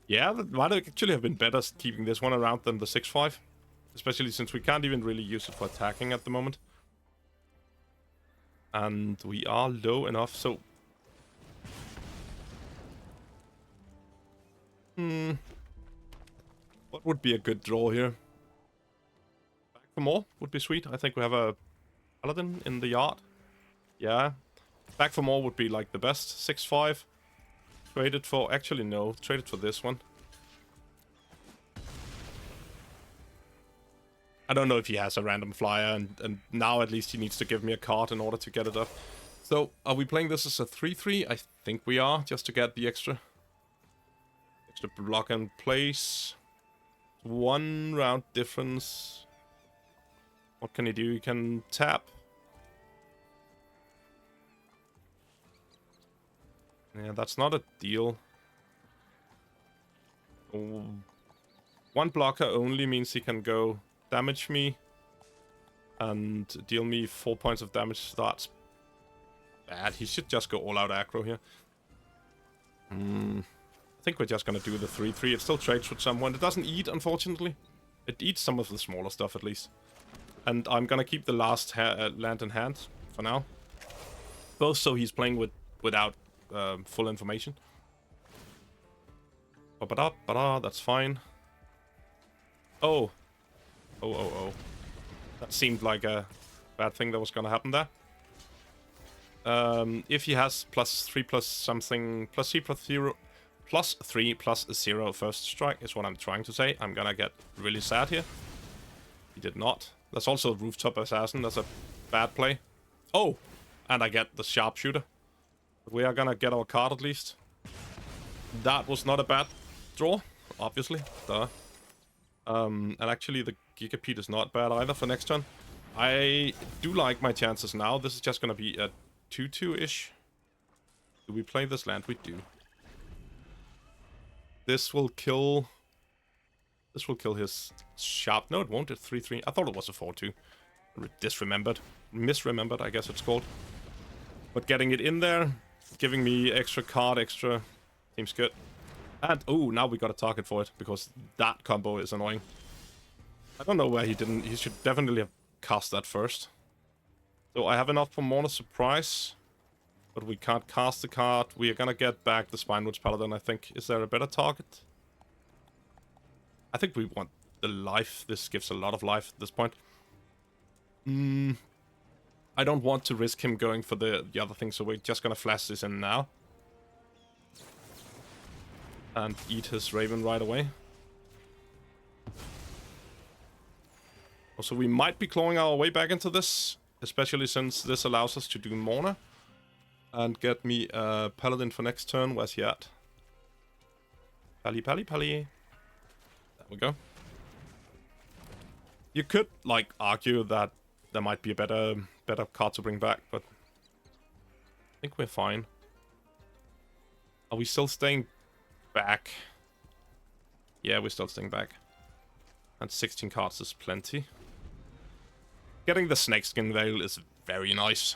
Yeah, that might actually have been better keeping this one around than the 6-5. Especially since we can't even really use it for attacking at the moment. And we are low enough, so... What would be a good draw here? Back for more would be sweet. I think we have a paladin in the yard. Yeah. Back for more would be like the best. 6-5. Traded for... Actually, no. Traded for this one. I don't know if he has a random flyer, and now at least he needs to give me a card in order to get it up. So, are we playing this as a 3-3? I think we are, just to get the extra block in place. 1 round difference. What can he do? He can tap. Yeah, that's not a deal. Oh. 1 blocker only means he can go damage me and deal me 4 points of damage. That's bad. He should just go all out aggro here. I think we're just gonna do the 3-3. It still trades with someone. It doesn't eat, unfortunately. It eats some of the smaller stuff at least. And I'm gonna keep the last land in hand for now. Both so he's playing without full information. Ba-ba-da, that's fine. Oh. Oh. That seemed like a bad thing that was gonna happen there. If he has +3 plus something, +3 plus 0, +3 plus 0 first strike is what I'm trying to say. I'm gonna get really sad here. He did not. That's also Rooftop Assassin. That's a bad play. Oh! And I get the Sharpshooter. But we are gonna get our card at least. That was not a bad draw, obviously. Duh. And actually the Gigapede is not bad either for next turn. I do like my chances now. This is just gonna be a 2-2-ish. Do we play this land? We do. This will kill... This will kill his sharp... No, it won't. It's 3-3. I thought it was a 4-2. Disremembered. Misremembered, I guess it's called. But getting it in there, giving me extra card, extra... Seems good. And, oh, now we got a target for it, because that combo is annoying. I don't know where he didn't... He should definitely have cast that first. So I have enough for Mourner's Surprise. But we can't cast the card. We are gonna get back the Spinewoods Paladin, I think. Is there a better target? I think we want the life. This gives a lot of life at this point. I don't want to risk him going for the other thing, so we're just gonna flash this in now. And eat his Raven right away. Also, we might be clawing our way back into this. Especially since this allows us to do Mourner. And get me a Paladin for next turn. Where's he at? Pally. There we go. You could, like, argue that there might be a better card to bring back, but... I think we're fine. Are we still staying back? Yeah, we're still staying back. And 16 cards is plenty. Getting the Snakeskin Veil is very nice.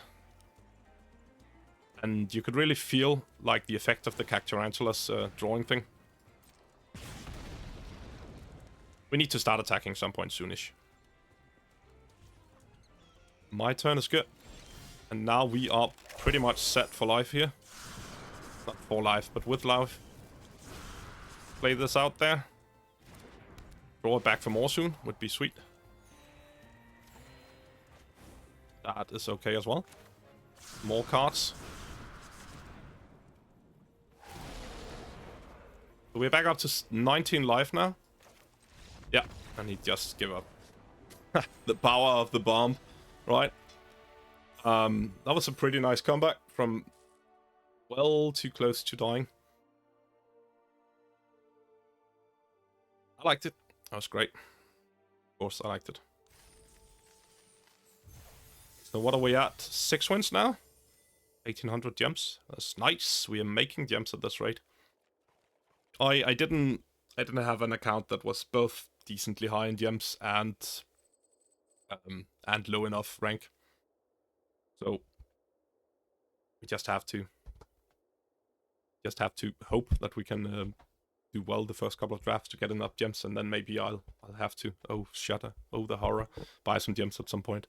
And you could really feel, like, the effect of the Cacturantula's drawing thing. We need to start attacking some point soonish. My turn is good. And now we are pretty much set for life here. Not for life, but with life. Play this out there. Draw it back for more soon would be sweet. That is okay as well. More cards. So we're back up to 19 life now. Yeah, and he just give up. The power of the bomb, right? That was a pretty nice comeback from well too close to dying. I liked it. That was great. Of course, I liked it. So what are we at? 6 wins now? 1800 gems. That's nice. We are making gems at this rate. I didn't have an account that was both decently high in gems and low enough rank. So we just have to hope that we can do well the first couple of drafts to get enough gems, and then maybe I'll have to, oh shudder, oh the horror, buy some gems at some point.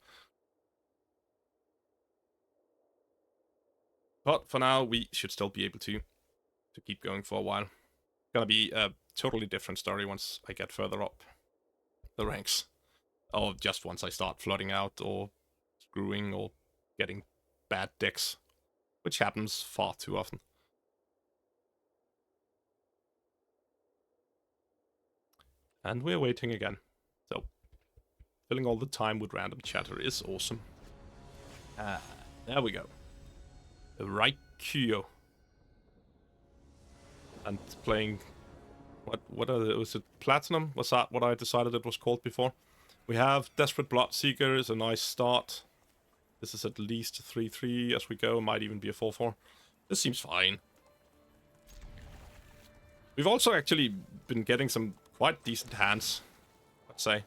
But for now, we should still be able to keep going for a while. Gonna be a totally different story once I get further up the ranks. Or just once I start flooding out or screwing or getting bad decks, which happens far too often. And we're waiting again. So, filling all the time with random chatter is awesome. There we go. Raikyo. And playing... What was it? Platinum? Was that what I decided it was called before? We have Desperate Bloodseeker is a nice start. This is at least a 3-3 as we go. Might even be a 4-4. This seems fine. We've also actually been getting some quite decent hands, I'd say.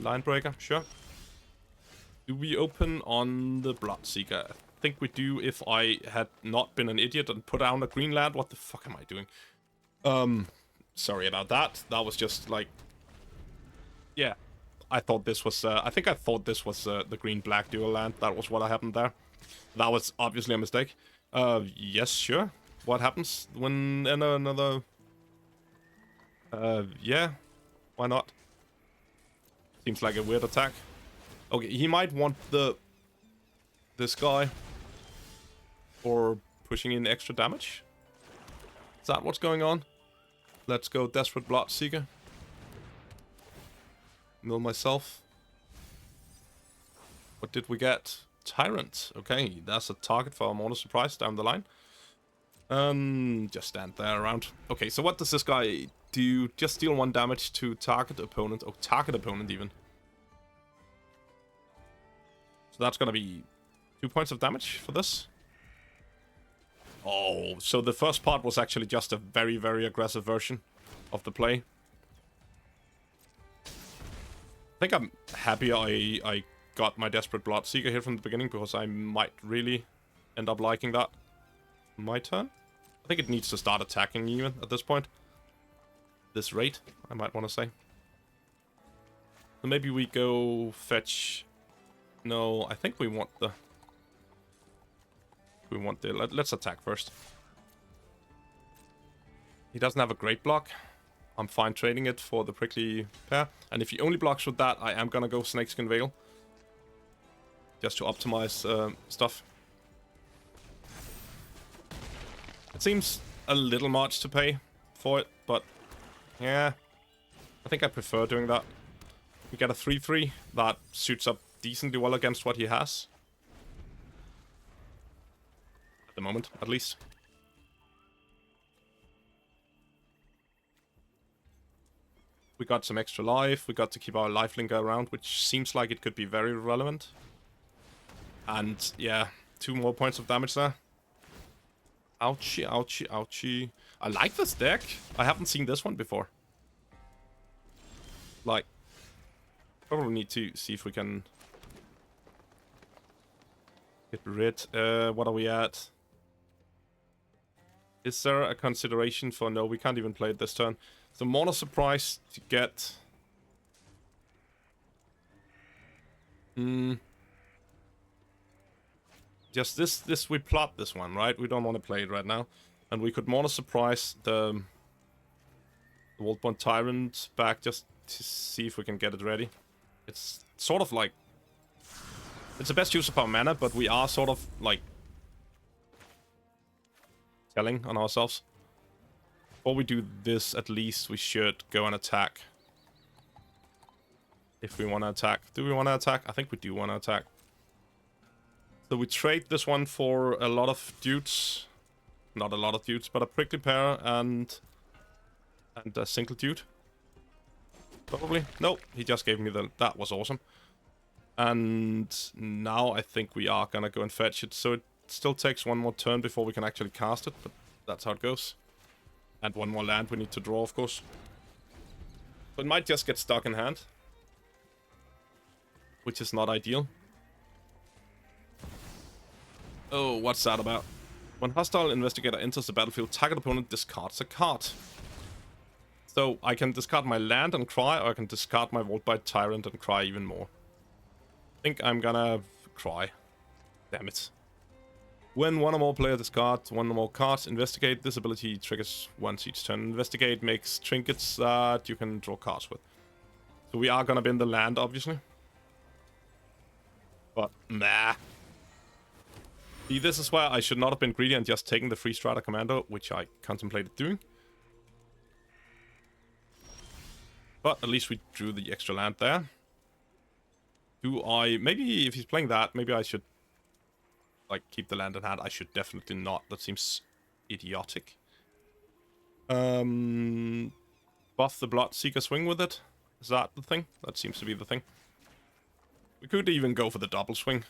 Linebreaker, sure. Do we open on the Bloodseeker? I think we do if I had not been an idiot and put down a green land. What the fuck am I doing? Sorry about that. That was just like... Yeah. I thought this was... I think I thought this was the green-black dual land. That was what happened there. That was obviously a mistake. Yes, sure. What happens when another... yeah. Why not? Seems like a weird attack. Okay, he might want this guy for pushing in extra damage. Is that what's going on? Let's go Desperate Bloodseeker. Mill myself. What did we get? Tyrant. Okay, that's a target for a Mono Surprise down the line. Just stand there around. Okay, so what does this guy do? Just deal 1 damage to target opponent. Oh, target opponent even. So that's gonna be 2 points of damage for this. Oh, so the first part was actually just a very, very aggressive version of the play. I think I'm happy I got my Desperate Bloodseeker here from the beginning, because I might really end up liking that. My turn? I think it needs to start attacking even at this point. This rate, I might want to say. So maybe we go fetch... No, I think we want the... Let's attack first. He doesn't have a great block. I'm fine trading it for the Prickly Pear. And if he only blocks with that, I am gonna go Snakeskin Veil. Just to optimize stuff. It seems a little much to pay for it, but yeah. I think I prefer doing that. We get a 3-3 that suits up decently well against what he has. At the moment, at least. We got some extra life. We got to keep our lifelinker around, which seems like it could be very relevant. And yeah, 2 more points of damage there. Ouchie, ouchie, ouchie. I like this deck. I haven't seen this one before. Like, probably need to see if we can get rid. What are we at? Is there a consideration for... No, we can't even play it this turn. So Mono Surprise to get... Just this we plot this one, right? We don't want to play it right now. And we could Mono Surprise the Worldborn Tyrant back just to see if we can get it ready. It's sort of like... It's the best use of our mana, but we are sort of like... telling on ourselves. Before we do this, at least we should go and attack. If we want to attack. Do we want to attack? I think we do want to attack. So we trade this one for a lot of dudes. Not a lot of dudes, but a Prickly Pear and a single dude. Probably. No, he just gave me the... That was awesome. And now I think we are gonna go and fetch it. So it still takes one more turn before we can actually cast it, but that's how it goes. And one more land we need to draw, of course. So it might just get stuck in hand, which is not ideal. Oh, what's that about? When hostile investigator enters the battlefield, target opponent discards a card. So I can discard my land and cry, or I can discard my Vaultbite Tyrant and cry even more. I think I'm gonna cry. Damn it. When one or more player discards one or more cards, investigate. This ability triggers once each turn. Investigate makes trinkets that you can draw cards with. So we are gonna bin the land, obviously. But, nah. See, this is where I should not have been greedy and just taken the Free Strider Commando, which I contemplated doing. But at least we drew the extra land there. Do I... Maybe if he's playing that, maybe I should... like, keep the land in hand. I should definitely not. That seems idiotic. Buff the Bloodseeker swing with it. Is that the thing? That seems to be the thing. We could even go for the double swing.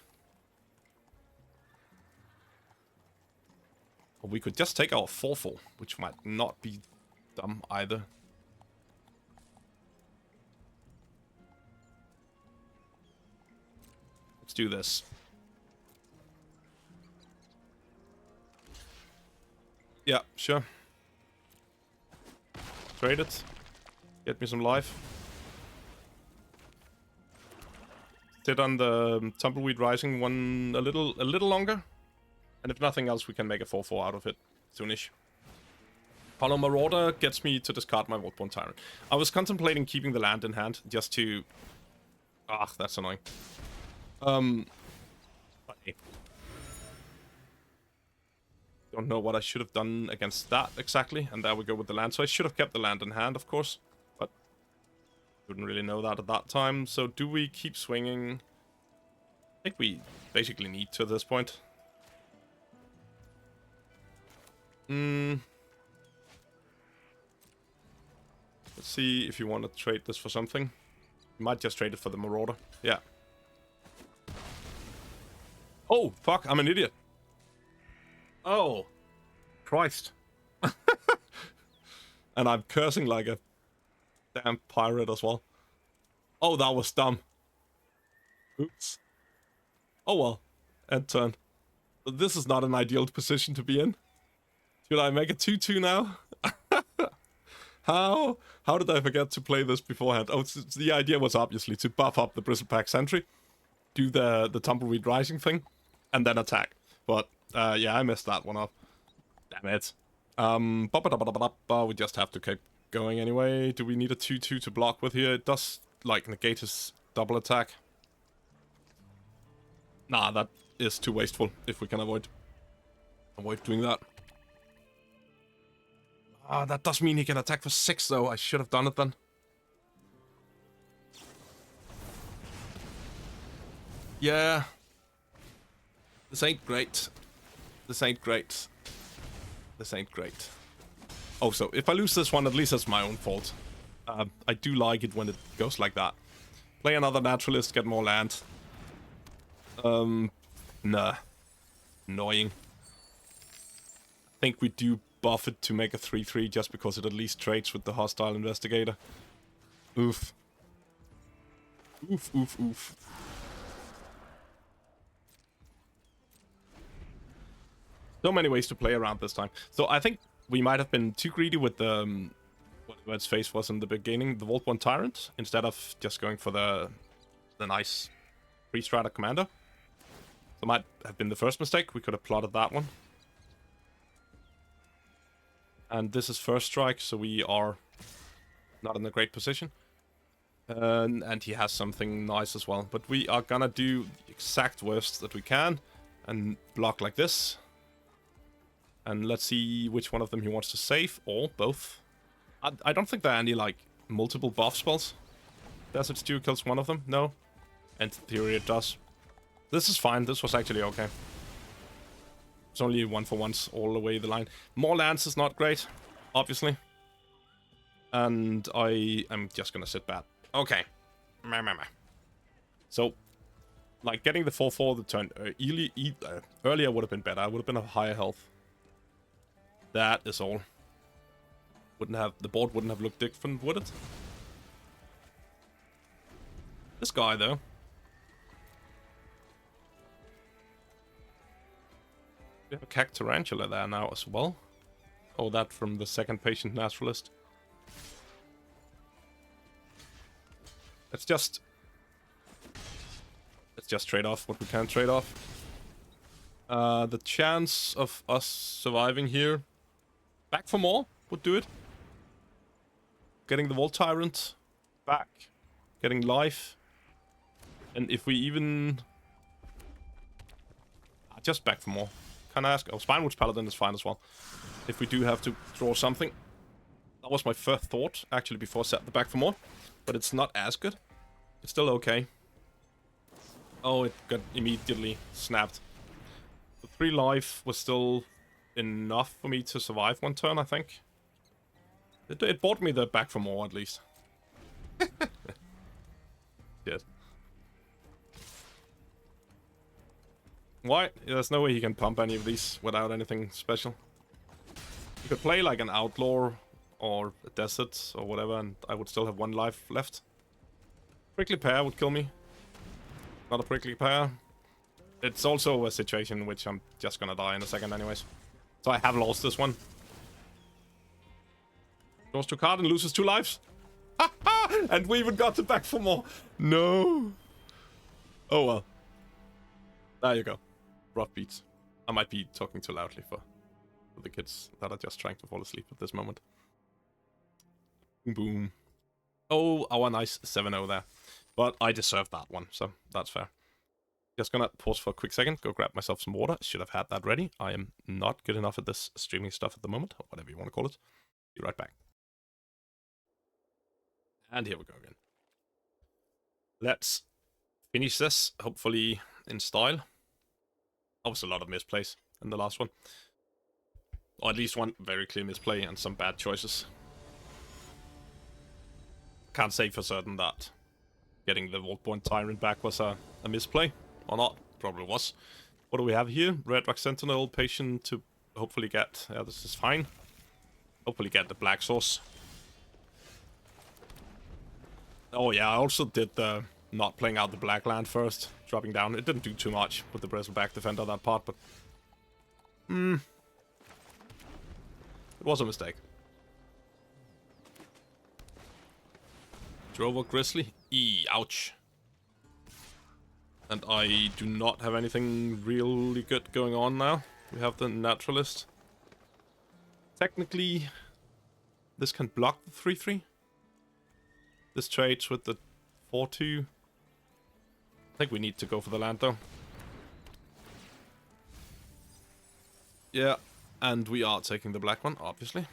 Or we could just take our 4/4, which might not be dumb either. Let's do this. Yeah, sure. Trade it. Get me some life. Sit on the Tumbleweed Rising one a little longer. And if nothing else, we can make a 4/4 out of it soonish. Hollow Marauder gets me to discard my Vaultborn Tyrant. I was contemplating keeping the land in hand just to... Ah, that's annoying. But hey. Don't know what I should have done against that exactly. And there we go with the land. So I should have kept the land in hand, of course. But didn't really know that at that time. So do we keep swinging? I think we basically need to at this point. Let's see if you want to trade this for something. You might just trade it for the Marauder. Yeah. Oh, fuck, I'm an idiot. Oh, Christ. And I'm cursing like a damn pirate as well. Oh, that was dumb. Oops. Oh well. End turn. This is not an ideal position to be in. Should I make a 2/2 now? How did I forget to play this beforehand? Oh, the idea was obviously to buff up the Bristlepack Sentry, do the Tumbleweed Rising thing, and then attack. But, yeah, I messed that one up. Damn it. We just have to keep going anyway. Do we need a 2/2 to block with here? It does, like, negate his double attack. Nah, that is too wasteful, if we can avoid doing that. Ah, that does mean he can attack for 6, though. I should have done it then. Yeah. This ain't great. This ain't great. This ain't great. Oh, so if I lose this one, at least that's my own fault. I do like it when it goes like that. Play another Naturalist, get more land. Nah. Annoying. I think we do buff it to make a 3/3 just because it at least trades with the hostile investigator. Oof. Oof, oof, oof. So many ways to play around this time. So I think we might have been too greedy with the whatever its face was in the beginning, the Vaultborn Tyrant, instead of just going for the nice Free Strider Commander. So might have been the first mistake. We could have plotted that one. And this is first strike, so we are not in a great position. And he has something nice as well. But we are gonna do the exact worst that we can and block like this. And let's see which one of them he wants to save, or both. I don't think there are any, like, multiple buff spells. Does it still kills one of them? No. And in theory it does. This is fine, this was actually okay. It's only 1-for-1s all the way the line. More lands is not great, obviously. And I'm just gonna sit back. Okay. So, like, getting the 4/4 the turn earlier would have been better. I would have been of higher health. That is all. The board wouldn't have looked different, would it? This guy, though. We have a Cactarantula there now as well. Oh, that from the second patient naturalist. Let's just trade off what we can trade off. The chance of us surviving here, back for more would do it. Getting the Vault Tyrant back, getting life, and if we even just back for more. Can I ask? Oh, Spinewood's Paladin is fine as well. If we do have to draw something, that was my first thought actually before I set the back for more, but it's not as good. It's still okay. Oh, it got immediately snapped. The 3 life was still enough for me to survive one turn, I think. It bought me the back for more, at least. Shit. Why? There's no way he can pump any of these without anything special. He could play like an Outlaw or a Desert or whatever, and I would still have 1 life left. Prickly Pear would kill me. Not a Prickly Pear. It's also a situation in which I'm just gonna die in a second anyways. So I have lost this one. Goes to card and loses 2 lives. And we even got the back for more. No. Oh well. There you go. Rough beats. I might be talking too loudly for the kids that are just trying to fall asleep at this moment. Boom. Oh, our nice 7-0 there. But I deserved that one, so that's fair. Just gonna pause for a quick second, go grab myself some water. Should have had that ready. I am not good enough at this streaming stuff at the moment, or whatever you want to call it. Be right back. And here we go again. Let's finish this, hopefully in style. That was a lot of misplays in the last one. Or at least one very clear misplay and some bad choices. Can't say for certain that getting the Vault Tyrant back was a misplay. Or not. Probably was. What do we have here? Red Rock Sentinel, patient to hopefully get... Yeah, this is fine. Hopefully get the Black Source. Oh yeah, I also did the not playing out the Black Land first. Dropping down. It didn't do too much with the Bristleback Defender, that part, but... it was a mistake. Drover Grizzly. Ouch. And I do not have anything really good going on now. We have the Naturalist. Technically, this can block the 3/3. This trades with the 4/2. I think we need to go for the land though. Yeah, and we are taking the black one, obviously.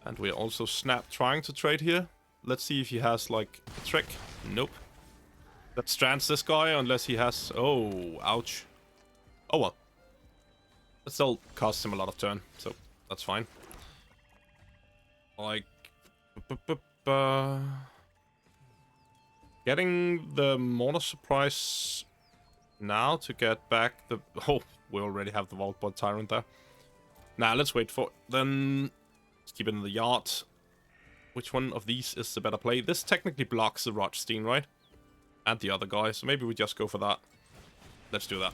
And we're also trying to trade here. Let's see if he has, like, a trick. Nope. That strands this guy unless he has... Oh, ouch. Oh well. That still costs him a lot of turn, so that's fine. Like... Getting the Mono Surprise now to get back the... Oh, we already have the Vault Tyrant there. Nah, let's wait for... Then... Let's keep it in the yard. Which one of these is the better play? This technically blocks the Rothstein, right? And the other guy, so maybe we just go for that. Let's do that.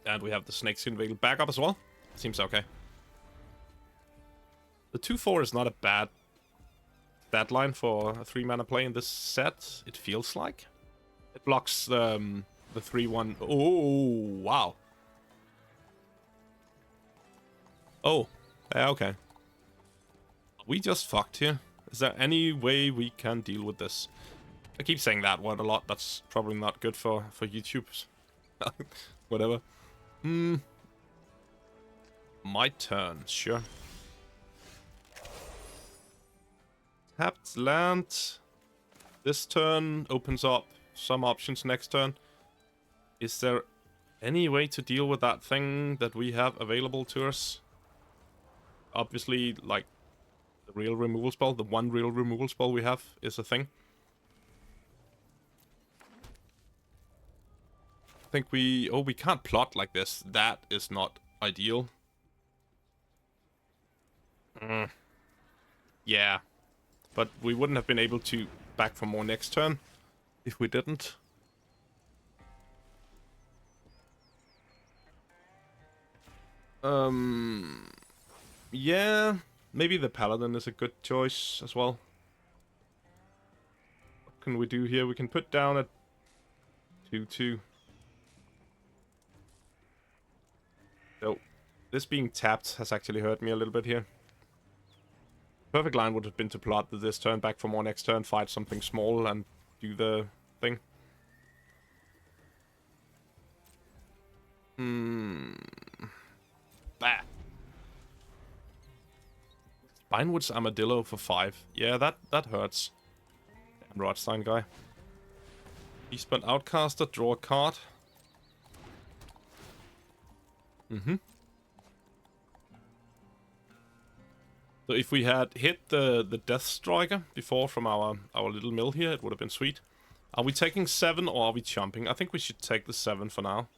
And we have the Snakeskin Veil back up as well. Seems okay. The 2/4 is not a bad deadline for a 3-mana play in this set, it feels like. It blocks the 3/1. Oh, wow. Oh, yeah, okay. We just fucked here. Is there any way we can deal with this? I keep saying that word a lot. That's probably not good for YouTube. Whatever. My turn, sure. Tapped land. This turn opens up some options next turn. Is there Any way to deal with that thing that we have available to us? Obviously, like, the real removal spell, the one real removal spell we have is a thing. I think we... Oh, we can't plot like this. That is not ideal. Yeah. But we wouldn't have been able to back for more next turn if we didn't. Yeah, maybe the Paladin is a good choice as well. What can we do here? We can put down a 2/2. So, this being tapped has actually hurt me a little bit here. Perfect line would have been to plot this turn, back for more next turn, fight something small, and do the thing. Bah. Spinewood's Armadillo for 5. Yeah, that hurts. Damn Rodstein guy. He spent Outcaster, draw a card. So if we had hit the Death Striker before from our little mill here, it would have been sweet. Are we taking 7 or are we jumping? I think we should take the 7 for now.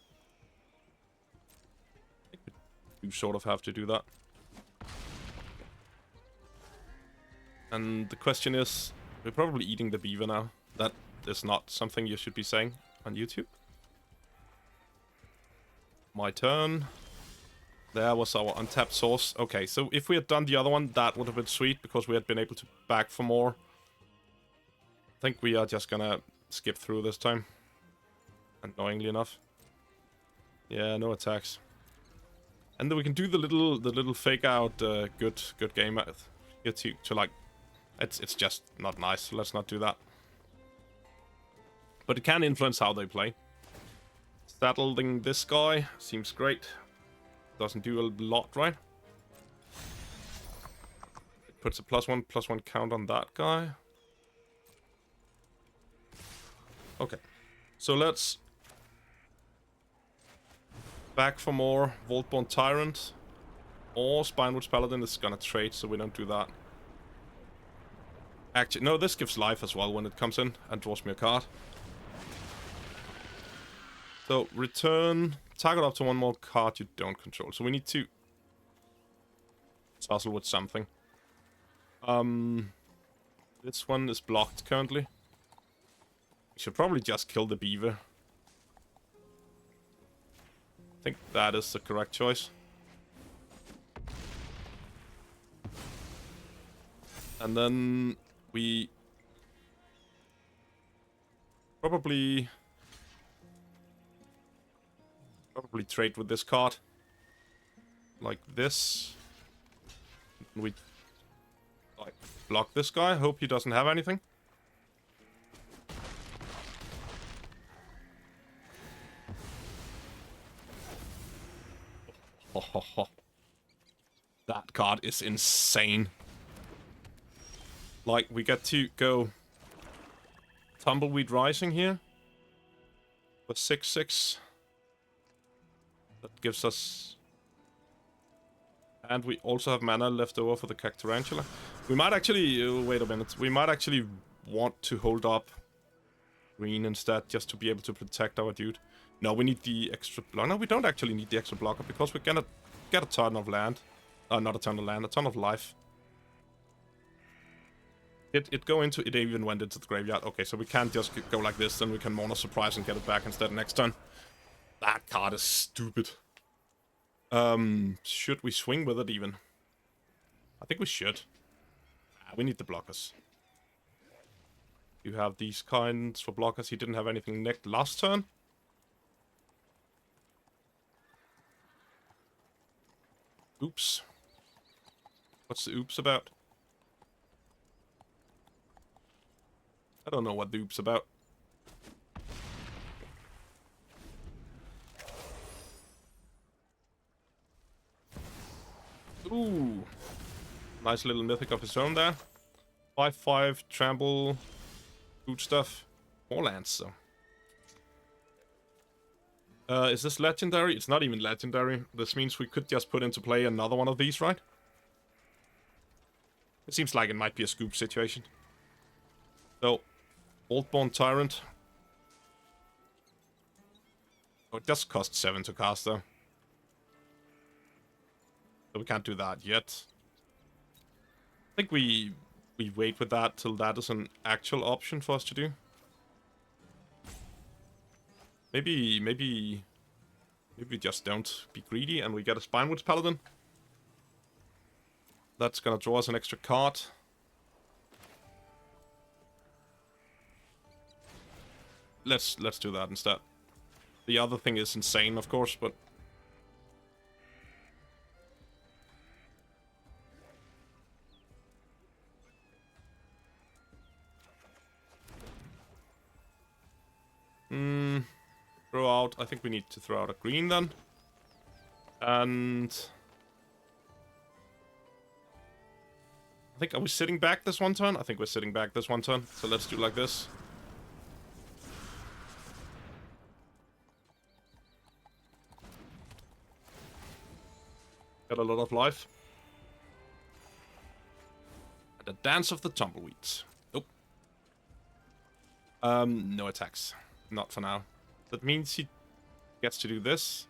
I think we do sort of have to do that. And the question is, we're probably eating the beaver now. That is not something you should be saying on YouTube. My turn. There was our untapped source. Okay, so if we had done the other one, that would have been sweet, because we had been able to back for more. I think we are just gonna skip through this time. Annoyingly enough. Yeah, no attacks. And then we can do the little fake out good game here to like... It's just not nice, so let's not do that. But it can influence how they play. Saddling this guy seems great. Doesn't do a lot, right? It puts a +1/+1 count on that guy. Okay. So let's back for more Vaultborn Tyrant. Or Spinewood's Paladin is gonna trade, so we don't do that. Actually, no, this gives life as well when it comes in and draws me a card. So, return... Target up to one more card you don't control. So we need to tussle with something. This one is blocked currently. We should probably just kill the beaver. I think that is the correct choice. And then we probably trade with this card. Like this. We like block this guy. Hope he doesn't have anything. That card is insane. Like, we get to go Tumbleweed Rising here. For 6/6. That gives us... And we also have mana left over for the Cactarantula. We might actually... wait a minute. We might actually want to hold up green instead, just to be able to protect our dude. No, we need the extra block. No, we don't actually need the extra blocker, because we're gonna get a ton of land. Not a ton of land, a ton of life. It go into... It even went into the graveyard. Okay, so we can't just go like this, then we can Mourner Surprise and get it back instead next turn. That card is stupid. Should we swing with it even? I think we should. We need the blockers. You have these kinds for blockers. He didn't have anything next last turn. Oops. What's the oops about? I don't know what the oops about. Ooh. Nice little mythic of his own there. 5/5, trample, good stuff. More lands, so. Is this legendary? It's not even legendary. This means we could just put into play another one of these, right? It seems like it might be a scoop situation. So, Oldborn Tyrant. Oh, it does cost 7 to cast, though. So we can't do that yet. I think we wait with that till that is an actual option for us to do. Maybe we just don't be greedy and we get a Spinewoods Paladin. That's gonna draw us an extra card. Let's do that instead. The other thing is insane, of course, but throw out. I think we need to throw out a green then. And I think, are we sitting back this one turn? I think we're sitting back this one turn. So let's do like this. Got a lot of life. And the Dance of the Tumbleweeds. Nope. No attacks. Not for now. That means he gets to do this.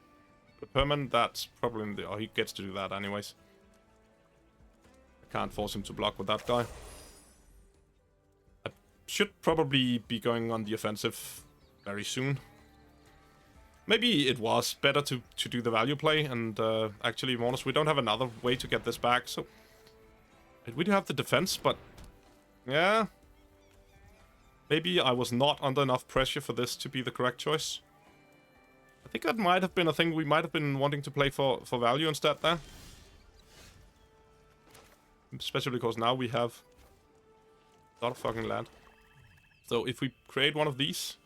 The permanent, that's probably in the... Oh, he gets to do that anyways. I can't force him to block with that guy. I should probably be going on the offensive very soon. Maybe it was better to do the value play and actually warn us. We don't have another way to get this back, so... We do have the defense, but... Yeah... Maybe I was not under enough pressure for this to be the correct choice. I think that might have been a thing we might have been wanting to play for value instead there. Especially because now we have a lot of fucking land. So if we create one of these...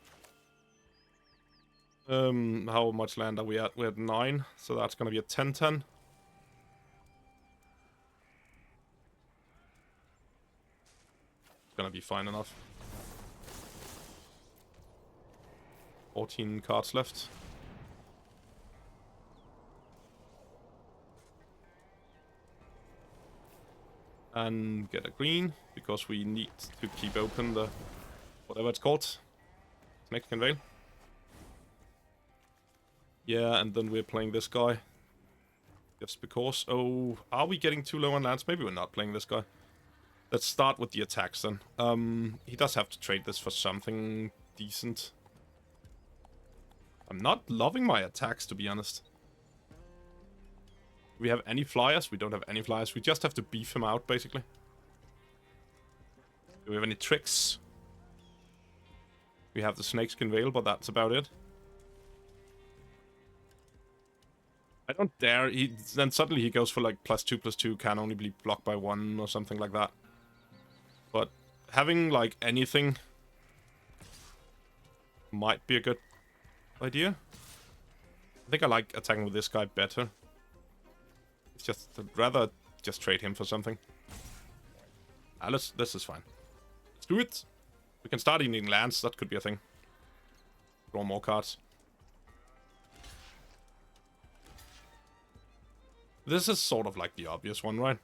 how much land are we at? We're at 9, so that's gonna be a 10-10. It's gonna be fine enough. 14 cards left. And get a green, because we need to keep open the... whatever it's called. Snake Conveil. Yeah, and then we're playing this guy. Just because... Oh, are we getting too low on lands? Maybe we're not playing this guy. Let's start with the attacks then. He does have to trade this for something decent. I'm not loving my attacks, to be honest. Do we have any flyers? We don't have any flyers. We just have to beef him out, basically. Do we have any tricks? We have the Snakeskin Veil, but that's about it. I don't dare. Then suddenly he goes for like +2/+2, can only be blocked by 1 or something like that. But having like anything might be a good idea. I think I like attacking with this guy better. It's just, I'd rather just trade him for something. This is fine. Let's do it. We can start eating lands, that could be a thing. Draw more cards. This is sort of like the obvious one, right?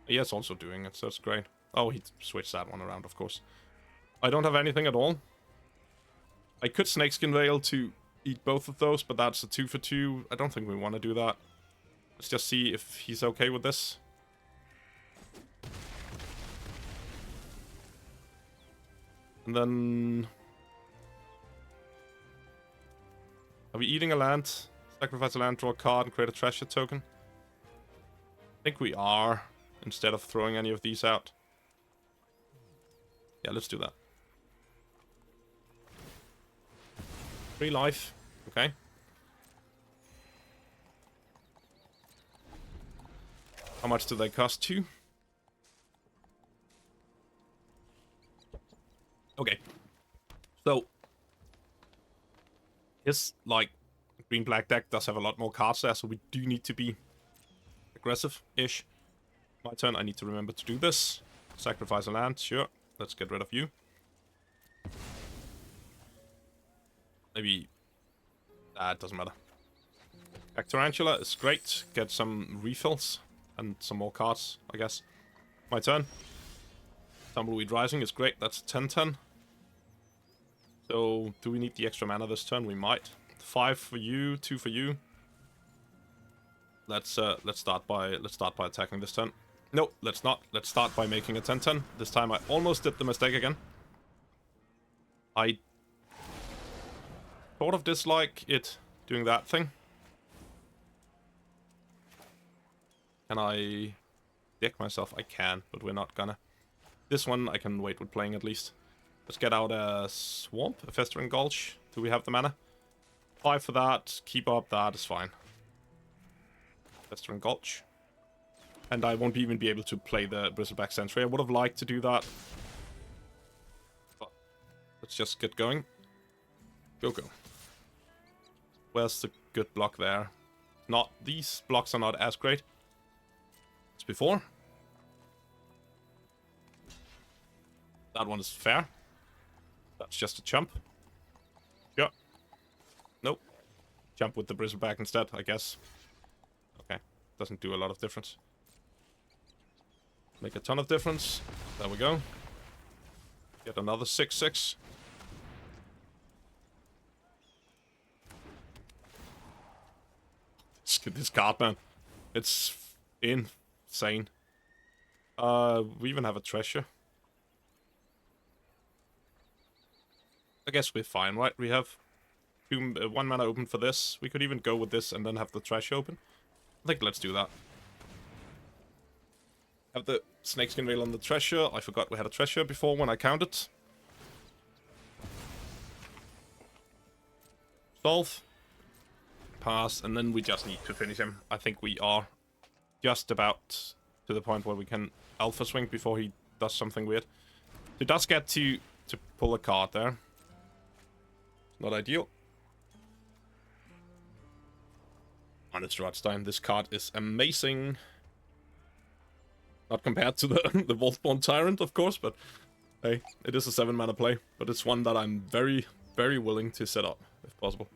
Yeah, it's also doing it, so it's great. Oh, he switched that one around, of course. I don't have anything at all. I could Snakeskin Veil to eat both of those, but that's a 2 for 2. I don't think we want to do that. Let's just see if he's okay with this. And then... Are we eating a land? Sacrifice a land, draw a card, and create a treasure token? I think we are, instead of throwing any of these out. Yeah, let's do that. 3 life. Okay. How much do they cost? 2? Okay. So, his, like, green-black deck does have a lot more cards there, so we do need to be aggressive-ish. My turn, I need to remember to do this. Sacrifice a land, sure. Let's get rid of you. Maybe... it doesn't matter. Tarantula is great. Get some refills and some more cards, I guess. My turn. Tumbleweed Rising is great. That's 10-10. So, do we need the extra mana this turn? We might. 5 for you, 2 for you. Let's start by attacking this turn. No, let's not. Let's start by making a 10-10. This time I almost did the mistake again. I sort of dislike it doing that thing. Can I deck myself? I can, but we're not gonna. This one I can wait with playing at least. Let's get out a Swamp, a Festering Gulch. Do we have the mana? 5 for that. Keep up, that is fine. Festering Gulch. And I won't even be able to play the Bristleback Sentry. I would have liked to do that. But let's just get going. Go. Where's the good block there? Not, these blocks are not as great as before. That one is fair. That's just a chump. Yeah. Nope. Jump with the Bristleback instead, I guess. Okay. Doesn't do a lot of difference. Make a ton of difference. There we go. Get another 6/6. This card, man. It's insane. We even have a treasure. I guess we're fine, right? We have 1 mana open for this. We could even go with this and then have the treasure open. I think let's do that. Have the Snakeskin Veil on the treasure. I forgot we had a treasure before when I counted. Solve. Pass, and then we just need to finish him. I think we are just about to the point where we can Alpha Swing before he does something weird. He does get to pull a card there. Not ideal. And it's Rodstein. This card is amazing. Not compared to the Wolfborn Tyrant, of course, but hey, it is a 7 mana play. But it's one that I'm very, very willing to set up, if possible.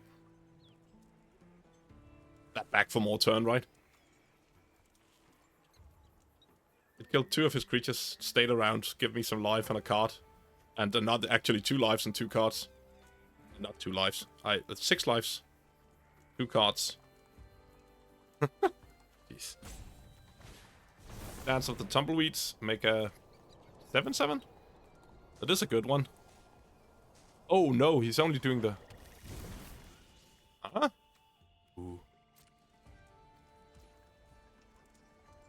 That back for more turn, right? It killed 2 of his creatures, stayed around, give me some life and a card. And another, actually 2 lives and 2 cards. Not 2 lives. That's 6 lives. 2 cards. Jeez. Dance of the Tumbleweeds. Make a 7/7? That is a good one. Oh no, he's only doing the... Huh? Ooh.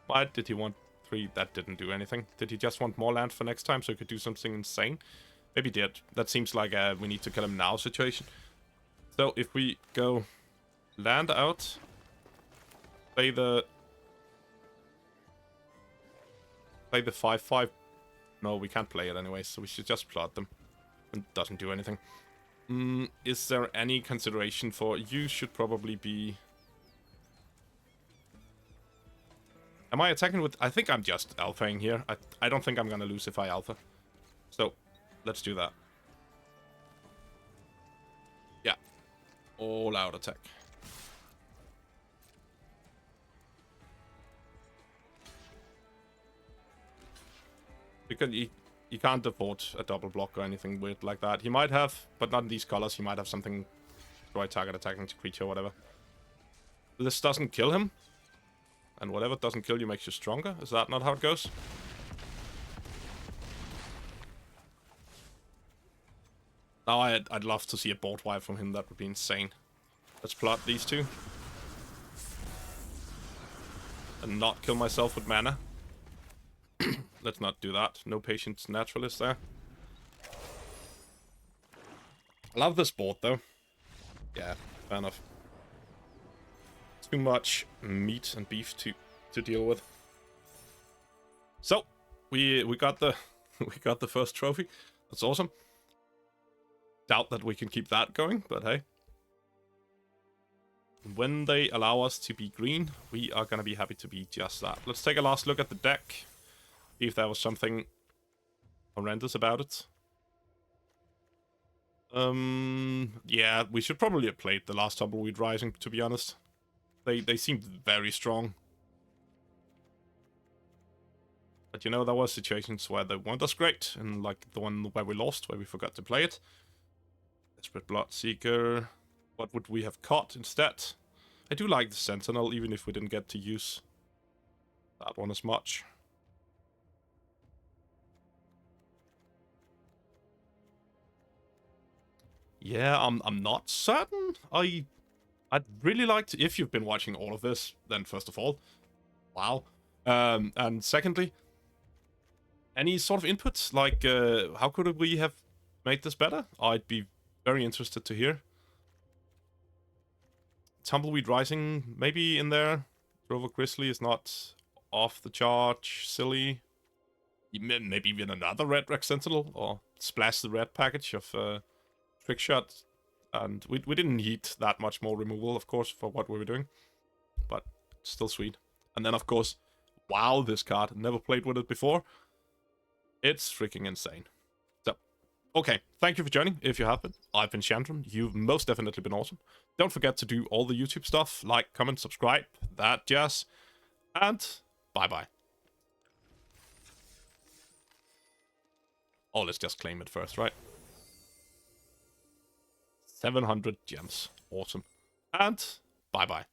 Why did he want 3? That didn't do anything. Did he just want more land for next time so he could do something insane? Maybe he did. That seems like a we need to kill him now situation. So if we go land out, play the 5/5. No, we can't play it anyway, so we should just plot them. It doesn't do anything. Is there any consideration for... You should probably be... Am I attacking with... I think I'm just alphaing here. I don't think I'm gonna lose if I alpha. So, let's do that. Yeah. All out attack. Because he can't afford a double block or anything weird like that. He might have, but not in these colors. He might have something... Destroy target attacking to creature or whatever. This doesn't kill him. And whatever doesn't kill you makes you stronger. Is that not how it goes? Now I'd love to see a board wipe from him. That would be insane. Let's plot these 2. And not kill myself with mana. Let's not do that. No Patience Naturalist there. I love this board though. Yeah, fair enough. Too much meat and beef to deal with. So we got the we got the first trophy. That's awesome. Doubt that we can keep that going, but hey. When they allow us to be green, we are gonna be happy to be just that. Let's take a last look at the deck. See if there was something horrendous about it. Yeah, we should probably have played the last Tumbleweed Rising, to be honest. They seemed very strong. But you know, there were situations where they weren't as great, and like the one where we lost, where we forgot to play it. Desperate Bloodseeker. What would we have caught instead? I do like the Sentinel, even if we didn't get to use that one as much. Yeah, I'm not certain. I'd really like to, if you've been watching all of this, then first of all, wow. And secondly, any sort of inputs, like how could we have made this better? I'd be very interested to hear. Tumbleweed Rising, maybe in there. Drover Grizzly is not off the chart, silly. Maybe even another Red Rex Sentinel, or splash the red package of Trick Shot. And we didn't need that much more removal, of course, for what we were doing. But still sweet. And then, of course, wow, this card. Never played with it before. It's freaking insane. So, okay, thank you for joining, if you have been. I've been Chandron. You've most definitely been awesome. Don't forget to do all the YouTube stuff, like, comment, subscribe, that jazz. And bye-bye. Oh, let's just claim it first, right? 700 gems. Awesome. And bye-bye.